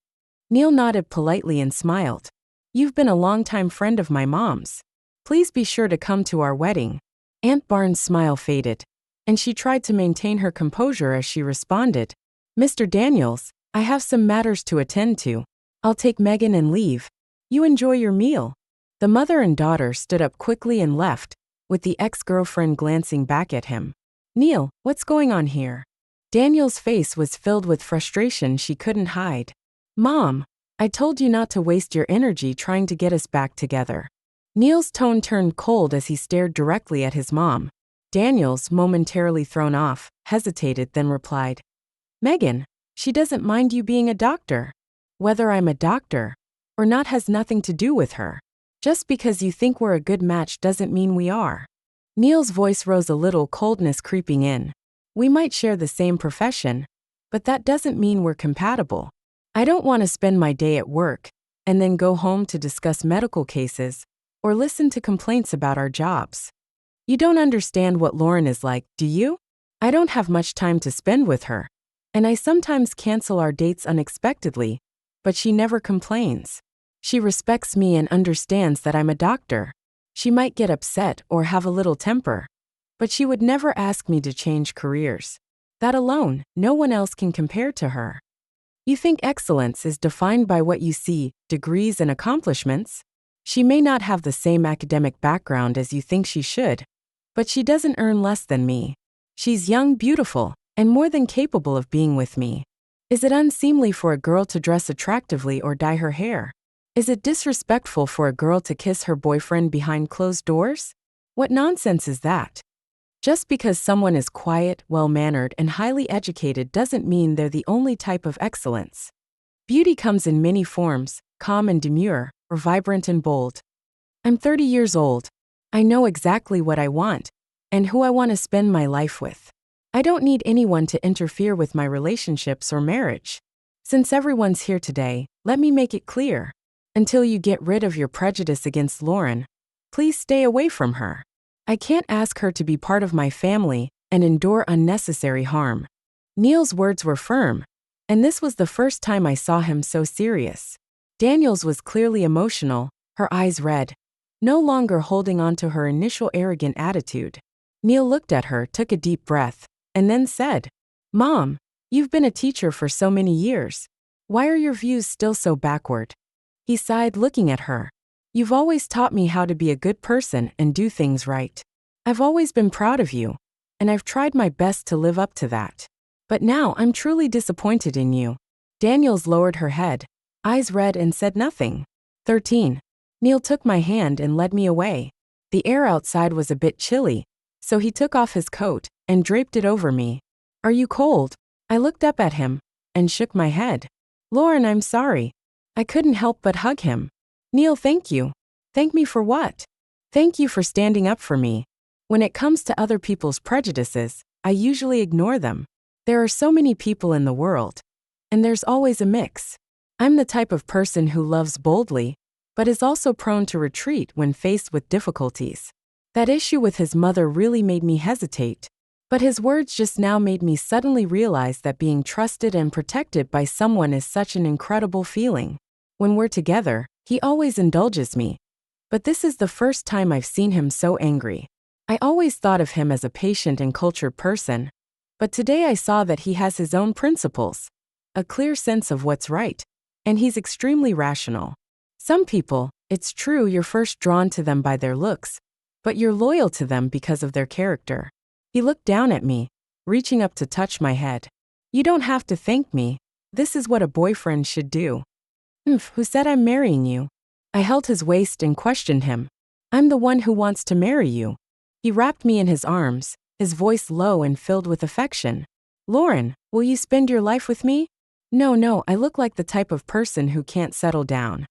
Neil nodded politely and smiled. You've been a longtime friend of my mom's. Please be sure to come to our wedding. Aunt Barnes' smile faded, and she tried to maintain her composure as she responded. Mr. Daniels, I have some matters to attend to. I'll take Megan and leave. You enjoy your meal. The mother and daughter stood up quickly and left, with the ex-girlfriend glancing back at him. Neil, what's going on here? Daniel's face was filled with frustration she couldn't hide. Mom, I told you not to waste your energy trying to get us back together. Neil's tone turned cold as he stared directly at his mom. Daniels, momentarily thrown off, hesitated then replied. Megan, she doesn't mind you being a doctor. Whether I'm a doctor or not has nothing to do with her. Just because you think we're a good match doesn't mean we are. Neil's voice rose a little, coldness creeping in. We might share the same profession, but that doesn't mean we're compatible. I don't want to spend my day at work and then go home to discuss medical cases or listen to complaints about our jobs. You don't understand what Lauren is like, do you? I don't have much time to spend with her, and I sometimes cancel our dates unexpectedly, but she never complains. She respects me and understands that I'm a doctor. She might get upset or have a little temper, but she would never ask me to change careers. That alone, no one else can compare to her. You think excellence is defined by what you see, degrees and accomplishments? She may not have the same academic background as you think she should, but she doesn't earn less than me. She's young, beautiful, and more than capable of being with me. Is it unseemly for a girl to dress attractively or dye her hair? Is it disrespectful for a girl to kiss her boyfriend behind closed doors? What nonsense is that? Just because someone is quiet, well-mannered, and highly educated doesn't mean they're the only type of excellence. Beauty comes in many forms, calm and demure, or vibrant and bold. I'm 30 years old. I know exactly what I want, and who I want to spend my life with. I don't need anyone to interfere with my relationships or marriage. Since everyone's here today, let me make it clear. Until you get rid of your prejudice against Lauren, please stay away from her. I can't ask her to be part of my family and endure unnecessary harm. Neil's words were firm, and this was the first time I saw him so serious. Daniels was clearly emotional, her eyes red, no longer holding on to her initial arrogant attitude. Neil looked at her, took a deep breath, and then said, Mom, you've been a teacher for so many years. Why are your views still so backward? He sighed, looking at her. You've always taught me how to be a good person and do things right. I've always been proud of you, and I've tried my best to live up to that. But now I'm truly disappointed in you. Daniels lowered her head, eyes red, and said nothing. 13. Neil took my hand and led me away. The air outside was a bit chilly, so he took off his coat and draped it over me. Are you cold? I looked up at him and shook my head. Lauren, I'm sorry. I couldn't help but hug him. Neil, thank you. Thank me for what? Thank you for standing up for me. When it comes to other people's prejudices, I usually ignore them. There are so many people in the world, and there's always a mix. I'm the type of person who loves boldly, but is also prone to retreat when faced with difficulties. That issue with his mother really made me hesitate, but his words just now made me suddenly realize that being trusted and protected by someone is such an incredible feeling. When we're together, he always indulges me, but this is the first time I've seen him so angry. I always thought of him as a patient and cultured person, but today I saw that he has his own principles, a clear sense of what's right, and he's extremely rational. Some people, it's true, you're first drawn to them by their looks, but you're loyal to them because of their character. He looked down at me, reaching up to touch my head. You don't have to thank me. This is what a boyfriend should do. Who said I'm marrying you? I held his waist and questioned him. I'm the one who wants to marry you. He wrapped me in his arms, his voice low and filled with affection. Lauren, will you spend your life with me? No, I look like the type of person who can't settle down.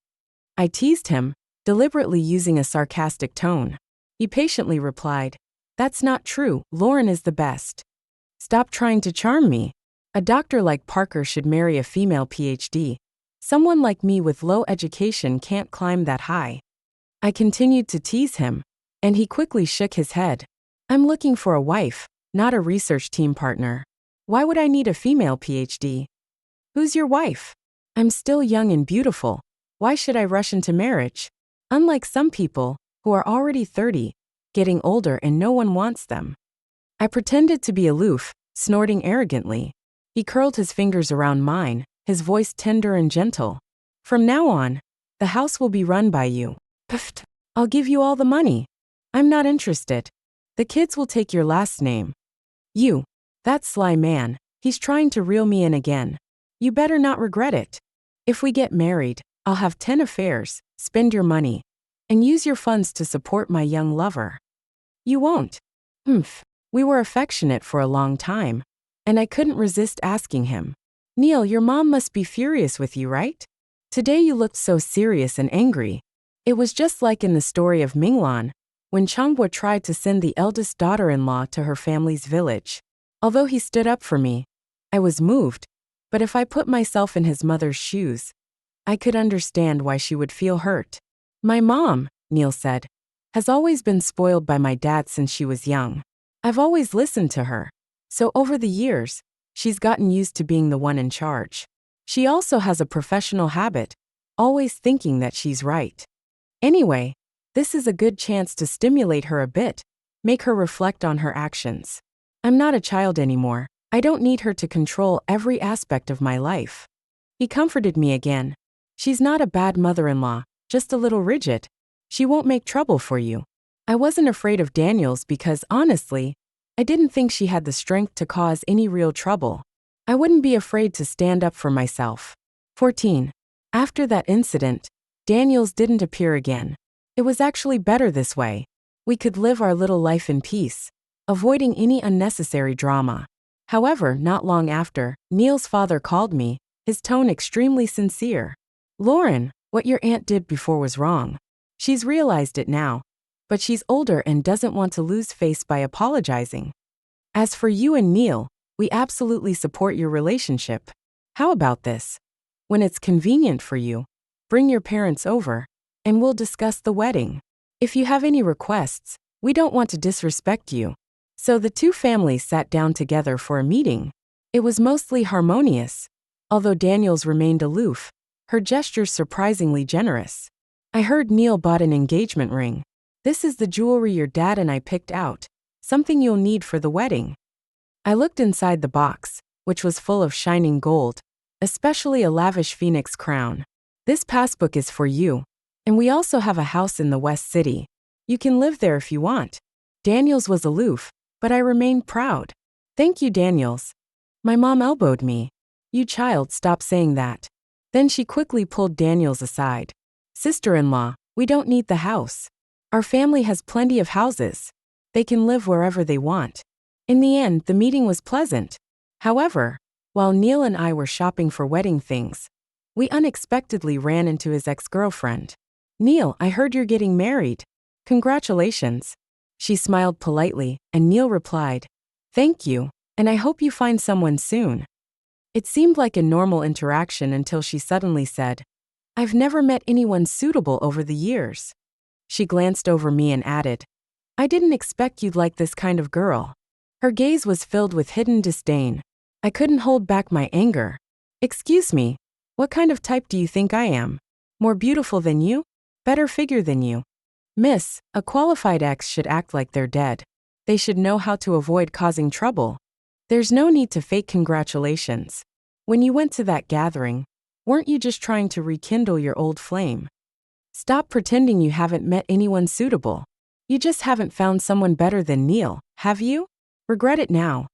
I teased him, deliberately using a sarcastic tone. He patiently replied, That's not true, Lauren is the best. Stop trying to charm me. A doctor like Parker should marry a female PhD. Someone like me with low education can't climb that high. I continued to tease him, and he quickly shook his head. I'm looking for a wife, not a research team partner. Why would I need a female PhD? Who's your wife? I'm still young and beautiful. Why should I rush into marriage? Unlike some people, who are already 30, getting older and no one wants them. I pretended to be aloof, snorting arrogantly. He curled his fingers around mine, his voice tender and gentle. From now on, the house will be run by you. Pfft, I'll give you all the money. I'm not interested. The kids will take your last name. You, that sly man, he's trying to reel me in again. You better not regret it. If we get married, I'll have 10 affairs, spend your money, and use your funds to support my young lover. You won't. We were affectionate for a long time, and I couldn't resist asking him. Neil, your mom must be furious with you, right? Today you looked so serious and angry. It was just like in the story of Minglan, when Changhua tried to send the eldest daughter-in-law to her family's village. Although he stood up for me, I was moved, but if I put myself in his mother's shoes, I could understand why she would feel hurt. My mom, Neil said, has always been spoiled by my dad since she was young. I've always listened to her, so over the years, she's gotten used to being the one in charge. She also has a professional habit, always thinking that she's right. Anyway, this is a good chance to stimulate her a bit, make her reflect on her actions. I'm not a child anymore. I don't need her to control every aspect of my life. He comforted me again. She's not a bad mother-in-law, just a little rigid. She won't make trouble for you. I wasn't afraid of Daniels because, honestly, I didn't think she had the strength to cause any real trouble. I wouldn't be afraid to stand up for myself. 14. After that incident, Daniels didn't appear again. It was actually better this way. We could live our little life in peace, avoiding any unnecessary drama. However, not long after, Neil's father called me, his tone extremely sincere. Lauren, what your aunt did before was wrong. She's realized it now, but she's older and doesn't want to lose face by apologizing. As for you and Neil, we absolutely support your relationship. How about this? When it's convenient for you, bring your parents over, and we'll discuss the wedding. If you have any requests, we don't want to disrespect you. So the two families sat down together for a meeting. It was mostly harmonious, although Daniels remained aloof, her gestures surprisingly generous. I heard Neil bought an engagement ring. This is the jewelry your dad and I picked out, something you'll need for the wedding. I looked inside the box, which was full of shining gold, especially a lavish phoenix crown. This passbook is for you, And we also have a house in the West City. You can live there if you want. Daniels was aloof, but I remained proud. Thank you, Daniels. My mom elbowed me. You child, stop saying that. Then she quickly pulled Daniels aside. Sister-in-law, we don't need the house. Our family has plenty of houses. They can live wherever they want. In the end, the meeting was pleasant. However, while Neil and I were shopping for wedding things, we unexpectedly ran into his ex-girlfriend. Neil, I heard you're getting married. Congratulations. She smiled politely, and Neil replied, Thank you, and I hope you find someone soon. It seemed like a normal interaction until she suddenly said, I've never met anyone suitable over the years. She glanced over me and added, I didn't expect you'd like this kind of girl. Her gaze was filled with hidden disdain. I couldn't hold back my anger. Excuse me, what kind of type do you think I am? More beautiful than you? Better figure than you? Miss, a qualified ex should act like they're dead. They should know how to avoid causing trouble. There's no need to fake congratulations. When you went to that gathering, weren't you just trying to rekindle your old flame? Stop pretending you haven't met anyone suitable. You just haven't found someone better than Neil, have you? Regret it now.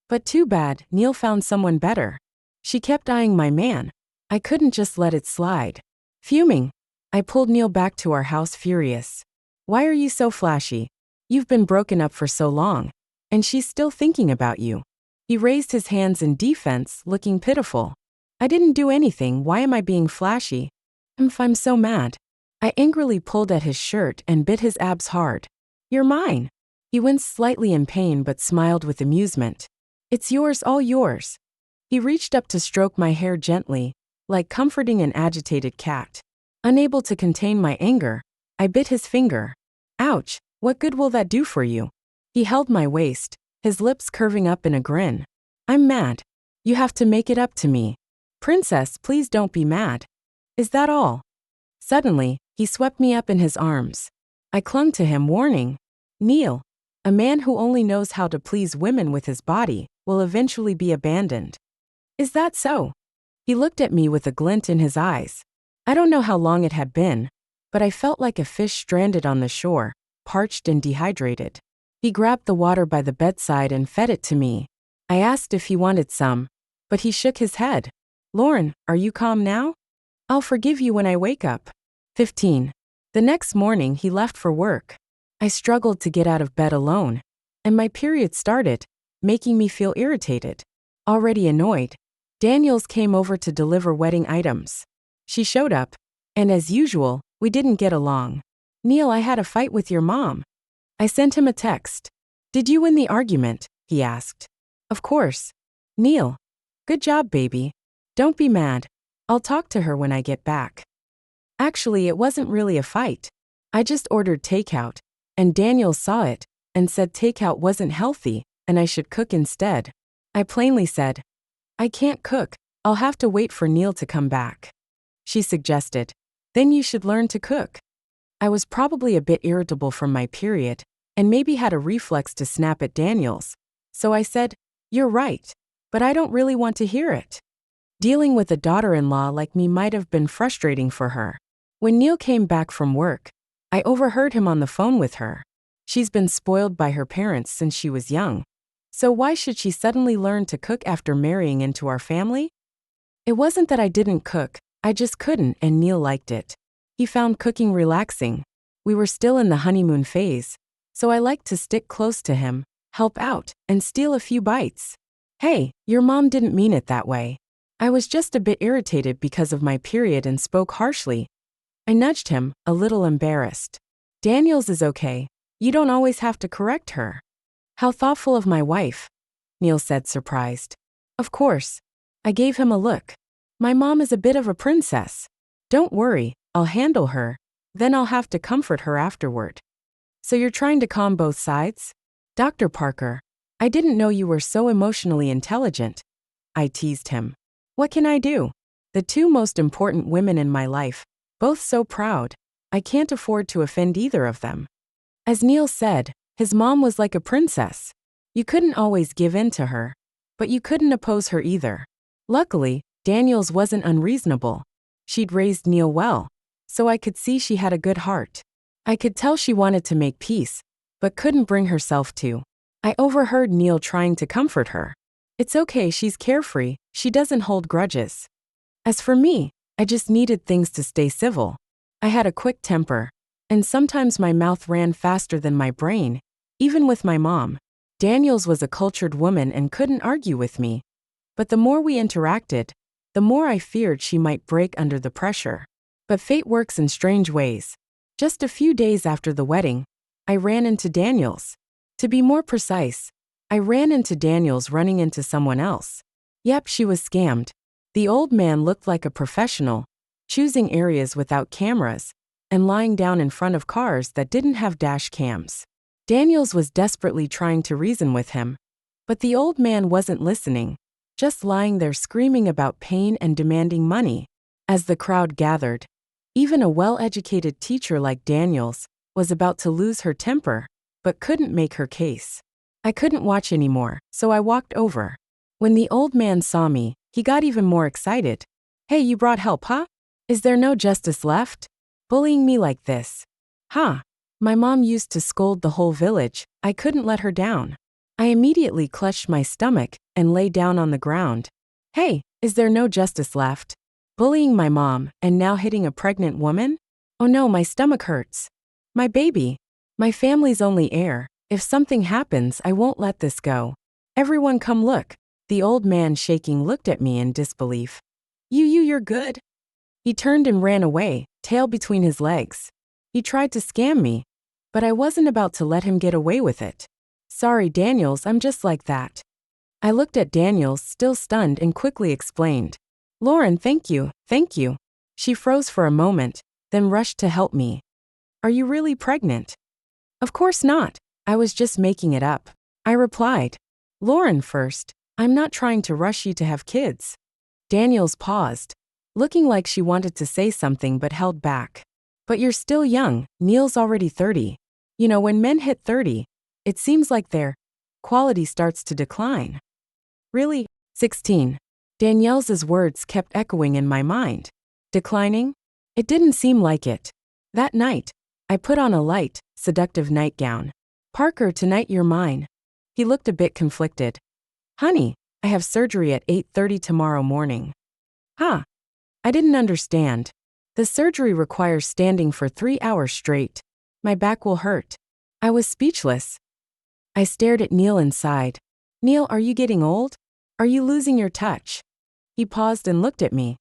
But too bad, Neil found someone better. She kept eyeing my man. I couldn't just let it slide. Fuming, I pulled Neil back to our house furious. Why are you so flashy? You've been broken up for so long, and she's still thinking about you. He raised his hands in defense, looking pitiful. I didn't do anything, why am I being flashy? I'm so mad. I angrily pulled at his shirt and bit his abs hard. You're mine. He winced slightly in pain but smiled with amusement. It's yours, all yours. He reached up to stroke my hair gently, like comforting an agitated cat. Unable to contain my anger, I bit his finger. Ouch, what good will that do for you? He held my waist, his lips curving up in a grin. I'm mad. You have to make it up to me. Princess, please don't be mad. Is that all? Suddenly, he swept me up in his arms. I clung to him, warning. Neil, a man who only knows how to please women with his body, will eventually be abandoned. Is that so? He looked at me with a glint in his eyes. I don't know how long it had been, but I felt like a fish stranded on the shore, parched and dehydrated. He grabbed the water by the bedside and fed it to me. I asked if he wanted some, but he shook his head. Lauren, are you calm now? I'll forgive you when I wake up. 15. The next morning he left for work. I struggled to get out of bed alone, and my period started, making me feel irritated. Already annoyed, Daniels came over to deliver wedding items. She showed up, and as usual, we didn't get along. Neil, I had a fight with your mom. I sent him a text. Did you win the argument? He asked. Of course. Neil. Good job, baby. Don't be mad. I'll talk to her when I get back. Actually, it wasn't really a fight. I just ordered takeout, and Daniel saw it, and said takeout wasn't healthy, and I should cook instead. I plainly said, I can't cook, I'll have to wait for Neil to come back. She suggested, then you should learn to cook. I was probably a bit irritable from my period, and maybe had a reflex to snap at Daniels, so I said, you're right, but I don't really want to hear it. Dealing with a daughter-in-law like me might have been frustrating for her. When Neil came back from work, I overheard him on the phone with her. She's been spoiled by her parents since she was young. So why should she suddenly learn to cook after marrying into our family? It wasn't that I didn't cook, I just couldn't, and Neil liked it. He found cooking relaxing. We were still in the honeymoon phase, so I liked to stick close to him, help out, and steal a few bites. Hey, your mom didn't mean it that way. I was just a bit irritated because of my period and spoke harshly. I nudged him, a little embarrassed. Daniels is okay. You don't always have to correct her. How thoughtful of my wife, Neil said, surprised. Of course. I gave him a look. My mom is a bit of a princess. Don't worry, I'll handle her. Then I'll have to comfort her afterward. So you're trying to calm both sides? Dr. Parker, I didn't know you were so emotionally intelligent. I teased him. What can I do? The two most important women in my life, both so proud, I can't afford to offend either of them. As Neil said, his mom was like a princess. You couldn't always give in to her, but you couldn't oppose her either. Luckily, Daniels wasn't unreasonable. She'd raised Neil well, so I could see she had a good heart. I could tell she wanted to make peace, but couldn't bring herself to. I overheard Neil trying to comfort her. It's okay, she's carefree, she doesn't hold grudges. As for me, I just needed things to stay civil. I had a quick temper, and sometimes my mouth ran faster than my brain, even with my mom. Daniels was a cultured woman and couldn't argue with me. But the more we interacted, the more I feared she might break under the pressure. But fate works in strange ways. Just a few days after the wedding, I ran into Daniels. To be more precise, I ran into Daniels running into someone else. Yep, she was scammed. The old man looked like a professional, choosing areas without cameras, and lying down in front of cars that didn't have dash cams. Daniels was desperately trying to reason with him, but the old man wasn't listening, just lying there screaming about pain and demanding money. As the crowd gathered, even a well-educated teacher like Daniels was about to lose her temper, but couldn't make her case. I couldn't watch anymore, so I walked over. When the old man saw me, he got even more excited. Hey, you brought help, huh? Is there no justice left? Bullying me like this? Huh? My mom used to scold the whole village. I couldn't let her down. I immediately clutched my stomach and lay down on the ground. Hey, is there no justice left? Bullying my mom and now hitting a pregnant woman? Oh no, my stomach hurts. My baby. My family's only heir. If something happens, I won't let this go. Everyone come look. The old man shaking looked at me in disbelief. You're good? He turned and ran away, tail between his legs. He tried to scam me, but I wasn't about to let him get away with it. Sorry, Daniels, I'm just like that. I looked at Daniels, still stunned, and quickly explained. Lauren, thank you. She froze for a moment, then rushed to help me. Are you really pregnant? Of course not. I was just making it up. I replied. Lauren first. I'm not trying to rush you to have kids. Daniels paused, looking like she wanted to say something but held back. But you're still young. Neil's already 30. You know, when men hit 30, it seems like their quality starts to decline. Really? 16. Danielle's words kept echoing in my mind. Declining? It didn't seem like it. That night, I put on a light, seductive nightgown. Parker, tonight you're mine. He looked a bit conflicted. Honey, I have surgery at 8:30 tomorrow morning. Huh? I didn't understand. The surgery requires standing for 3 hours straight. My back will hurt. I was speechless. I stared at Neil and sighed. Neil, are you getting old? Are you losing your touch? He paused and looked at me.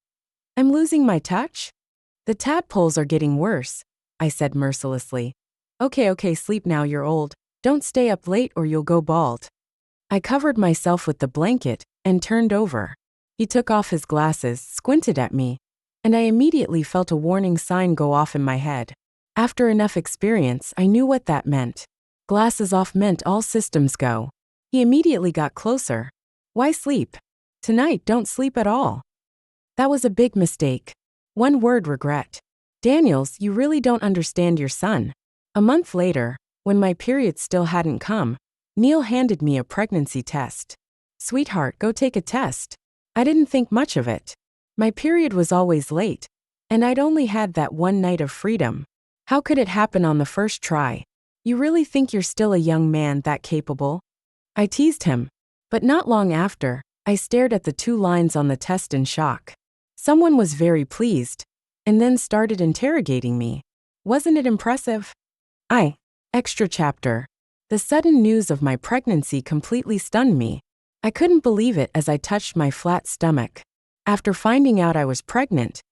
I'm losing my touch? The tadpoles are getting worse, I said mercilessly. Okay, sleep now, you're old. Don't stay up late or you'll go bald. I covered myself with the blanket and turned over. He took off his glasses, squinted at me, and I immediately felt a warning sign go off in my head. After enough experience, I knew what that meant. Glasses off meant all systems go. He immediately got closer. Why sleep? Tonight, don't sleep at all. That was a big mistake. One word, regret. Daniels, you really don't understand your son. A month later, when my period still hadn't come, Neil handed me a pregnancy test. Sweetheart, go take a test. I didn't think much of it. My period was always late, and I'd only had that one night of freedom. How could it happen on the first try? You really think you're still a young man that capable? I teased him. But not long after, I stared at the 2 lines on the test in shock. Someone was very pleased, and then started interrogating me. Wasn't it impressive? Extra chapter. The sudden news of my pregnancy completely stunned me. I couldn't believe it as I touched my flat stomach. After finding out I was pregnant,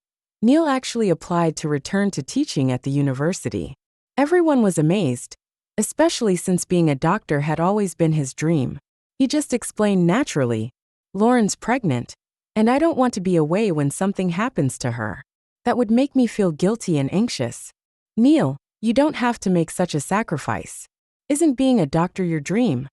Neil actually applied to return to teaching at the university. Everyone was amazed, especially since being a doctor had always been his dream. He just explained naturally, Lauren's pregnant, and I don't want to be away when something happens to her. That would make me feel guilty and anxious. Neil, you don't have to make such a sacrifice. Isn't being a doctor your dream?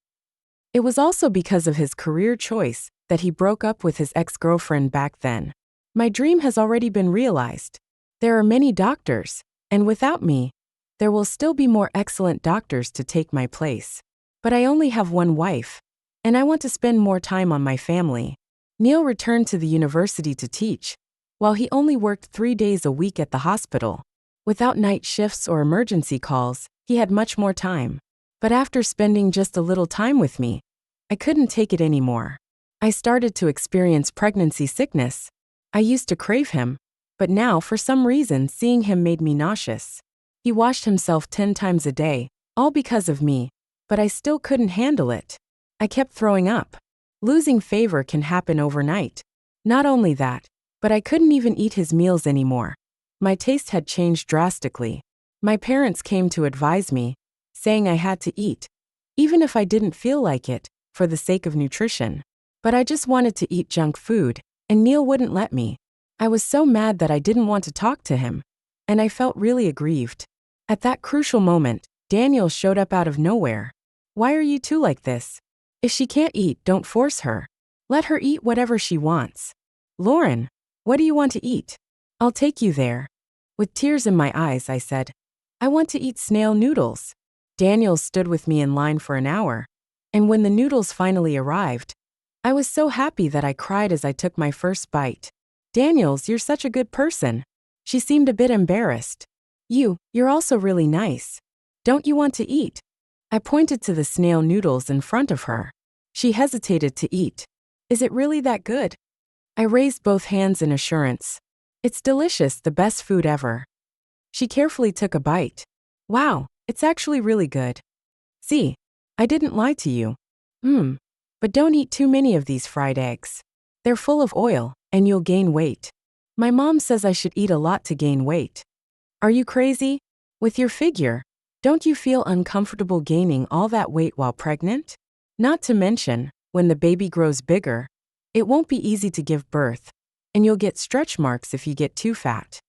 It was also because of his career choice that he broke up with his ex-girlfriend back then. My dream has already been realized. There are many doctors, and without me, there will still be more excellent doctors to take my place. But I only have one wife, and I want to spend more time on my family. Neil returned to the university to teach, while he only worked 3 days a week at the hospital. Without night shifts or emergency calls, he had much more time. But after spending just a little time with me, I couldn't take it anymore. I started to experience pregnancy sickness. I used to crave him, but now for some reason seeing him made me nauseous. He washed himself 10 times a day, all because of me, but I still couldn't handle it. I kept throwing up. Losing favor can happen overnight. Not only that, but I couldn't even eat his meals anymore. My taste had changed drastically. My parents came to advise me, saying I had to eat, even if I didn't feel like it, for the sake of nutrition. But I just wanted to eat junk food, and Neil wouldn't let me. I was so mad that I didn't want to talk to him, and I felt really aggrieved. At that crucial moment, Daniel showed up out of nowhere. Why are you two like this? If she can't eat, don't force her. Let her eat whatever she wants. Lauren, what do you want to eat? I'll take you there. With tears in my eyes, I said, I want to eat snail noodles. Daniel stood with me in line for an hour, and when the noodles finally arrived, I was so happy that I cried as I took my first bite. Daniels, you're such a good person. She seemed a bit embarrassed. You're also really nice. Don't you want to eat? I pointed to the snail noodles in front of her. She hesitated to eat. Is it really that good? I raised both hands in assurance. It's delicious, the best food ever. She carefully took a bite. Wow, it's actually really good. See, I didn't lie to you. But don't eat too many of these fried eggs. They're full of oil, and you'll gain weight. My mom says I should eat a lot to gain weight. Are you crazy? With your figure, don't you feel uncomfortable gaining all that weight while pregnant? Not to mention, when the baby grows bigger, it won't be easy to give birth, and you'll get stretch marks if you get too fat.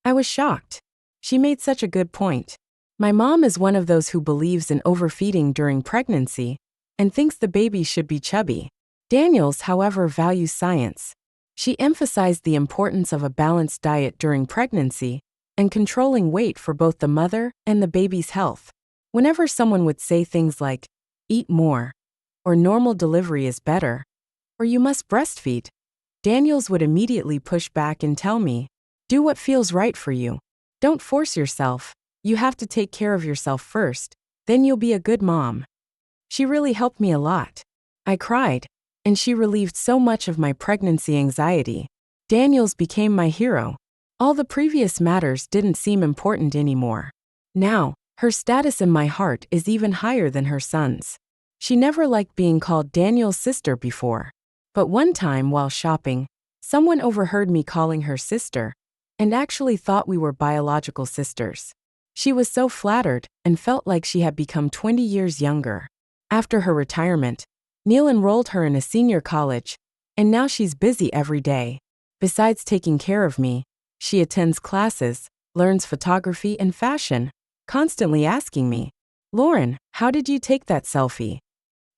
I was shocked. She made such a good point. My mom is one of those who believes in overfeeding during pregnancy and thinks the baby should be chubby. Daniels, however, values science. She emphasized the importance of a balanced diet during pregnancy and controlling weight for both the mother and the baby's health. Whenever someone would say things like, eat more, or normal delivery is better, or you must breastfeed, Daniels would immediately push back and tell me, do what feels right for you. Don't force yourself. You have to take care of yourself first, then you'll be a good mom. She really helped me a lot. I cried, and she relieved so much of my pregnancy anxiety. Daniels became my hero. All the previous matters didn't seem important anymore. Now, her status in my heart is even higher than her son's. She never liked being called Daniel's sister before. But one time while shopping, someone overheard me calling her sister, and actually thought we were biological sisters. She was so flattered and felt like she had become 20 years younger. After her retirement, Neil enrolled her in a senior college, and now she's busy every day. Besides taking care of me, she attends classes, learns photography and fashion, constantly asking me, Lauren, how did you take that selfie?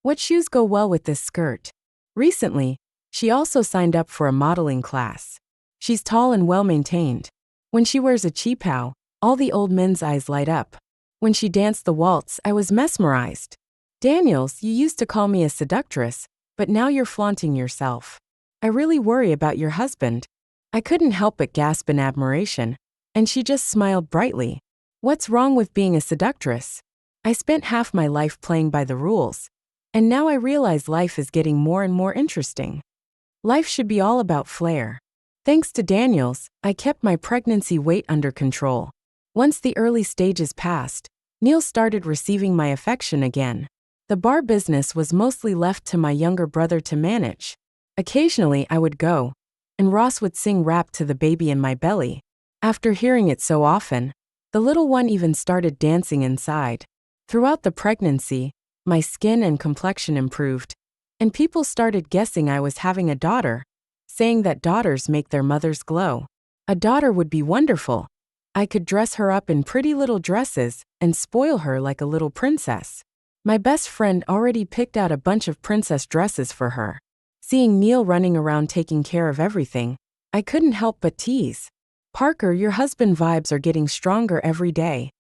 What shoes go well with this skirt? Recently, she also signed up for a modeling class. She's tall and well-maintained. When she wears a cheapao, all the old men's eyes light up. When she danced the waltz, I was mesmerized. Daniels, you used to call me a seductress, but now you're flaunting yourself. I really worry about your husband. I couldn't help but gasp in admiration, and she just smiled brightly. What's wrong with being a seductress? I spent half my life playing by the rules, and now I realize life is getting more and more interesting. Life should be all about flair. Thanks to Daniels, I kept my pregnancy weight under control. Once the early stages passed, Neil started receiving my affection again. The bar business was mostly left to my younger brother to manage. Occasionally I would go, and Ross would sing rap to the baby in my belly. After hearing it so often, the little one even started dancing inside. Throughout the pregnancy, my skin and complexion improved, and people started guessing I was having a daughter, saying that daughters make their mothers glow. A daughter would be wonderful. I could dress her up in pretty little dresses and spoil her like a little princess. My best friend already picked out a bunch of princess dresses for her. Seeing Neil running around taking care of everything, I couldn't help but tease. Parker, your husband vibes are getting stronger every day.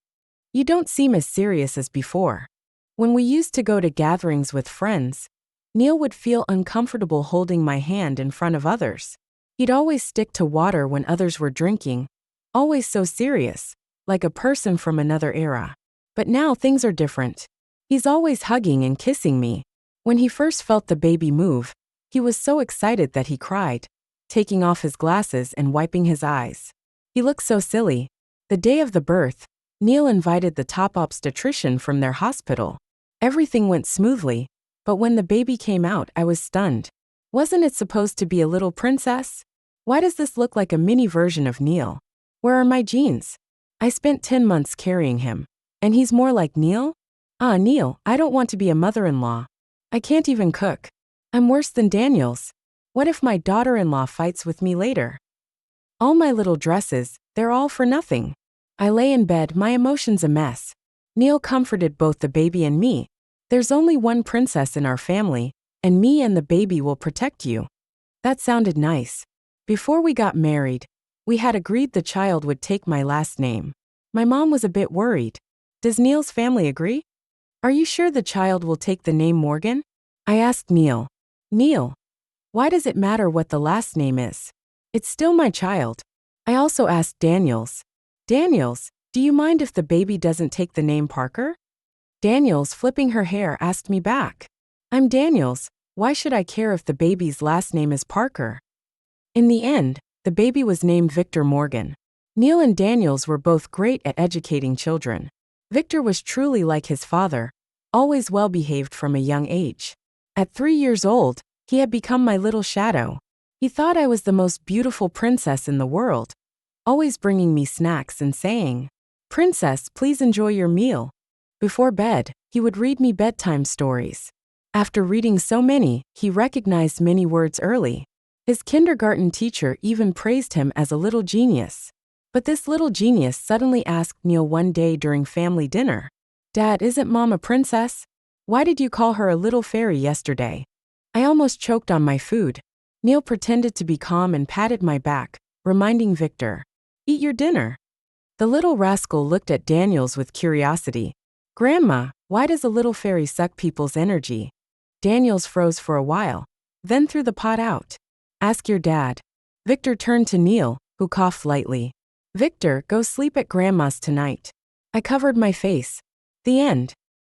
You don't seem as serious as before. When we used to go to gatherings with friends, Neil would feel uncomfortable holding my hand in front of others. He'd always stick to water when others were drinking, always so serious. like a person from another era. But now things are different. He's always hugging and kissing me. When he first felt the baby move, he was so excited that he cried, taking off his glasses and wiping his eyes. He looked so silly. The day of the birth, Neil invited the top obstetrician from their hospital. Everything went smoothly, but when the baby came out, I was stunned. Wasn't it supposed to be a little princess? Why does this look like a mini version of Neil? Where are my genes? I spent 10 months carrying him, and he's more like Neil? Neil, I don't want to be a mother-in-law. I can't even cook. I'm worse than Daniel's. What if my daughter-in-law fights with me later? All my little dresses, they're all for nothing. I lay in bed, my emotions a mess. Neil comforted both the baby and me. There's only one princess in our family, and me and the baby will protect you. That sounded nice. Before we got married, we had agreed the child would take my last name. My mom was a bit worried. Does Neil's family agree? Are you sure the child will take the name Morgan? I asked Neil. Neil, why does it matter what the last name is? It's still my child. I also asked Daniels. Daniels, do you mind if the baby doesn't take the name Parker? Daniels, flipping her hair, asked me back. I'm Daniels, why should I care if the baby's last name is Parker? In the end, the baby was named Victor Morgan. Neil and Daniels were both great at educating children. Victor was truly like his father, always well-behaved from a young age. At 3 years old, he had become my little shadow. He thought I was the most beautiful princess in the world, always bringing me snacks and saying, "Princess, please enjoy your meal." Before bed, he would read me bedtime stories. After reading so many, he recognized many words early. His kindergarten teacher even praised him as a little genius. But this little genius suddenly asked Neil one day during family dinner, "Dad, isn't Mom a princess? Why did you call her a little fairy yesterday?" I almost choked on my food. Neil pretended to be calm and patted my back, reminding Victor, "Eat your dinner." The little rascal looked at Daniels with curiosity. "Grandma, why does a little fairy suck people's energy?" Daniels froze for a while, then threw the pot out. "Ask your dad." Victor turned to Neil, who coughed lightly. "Victor, go sleep at Grandma's tonight." I covered my face. The end.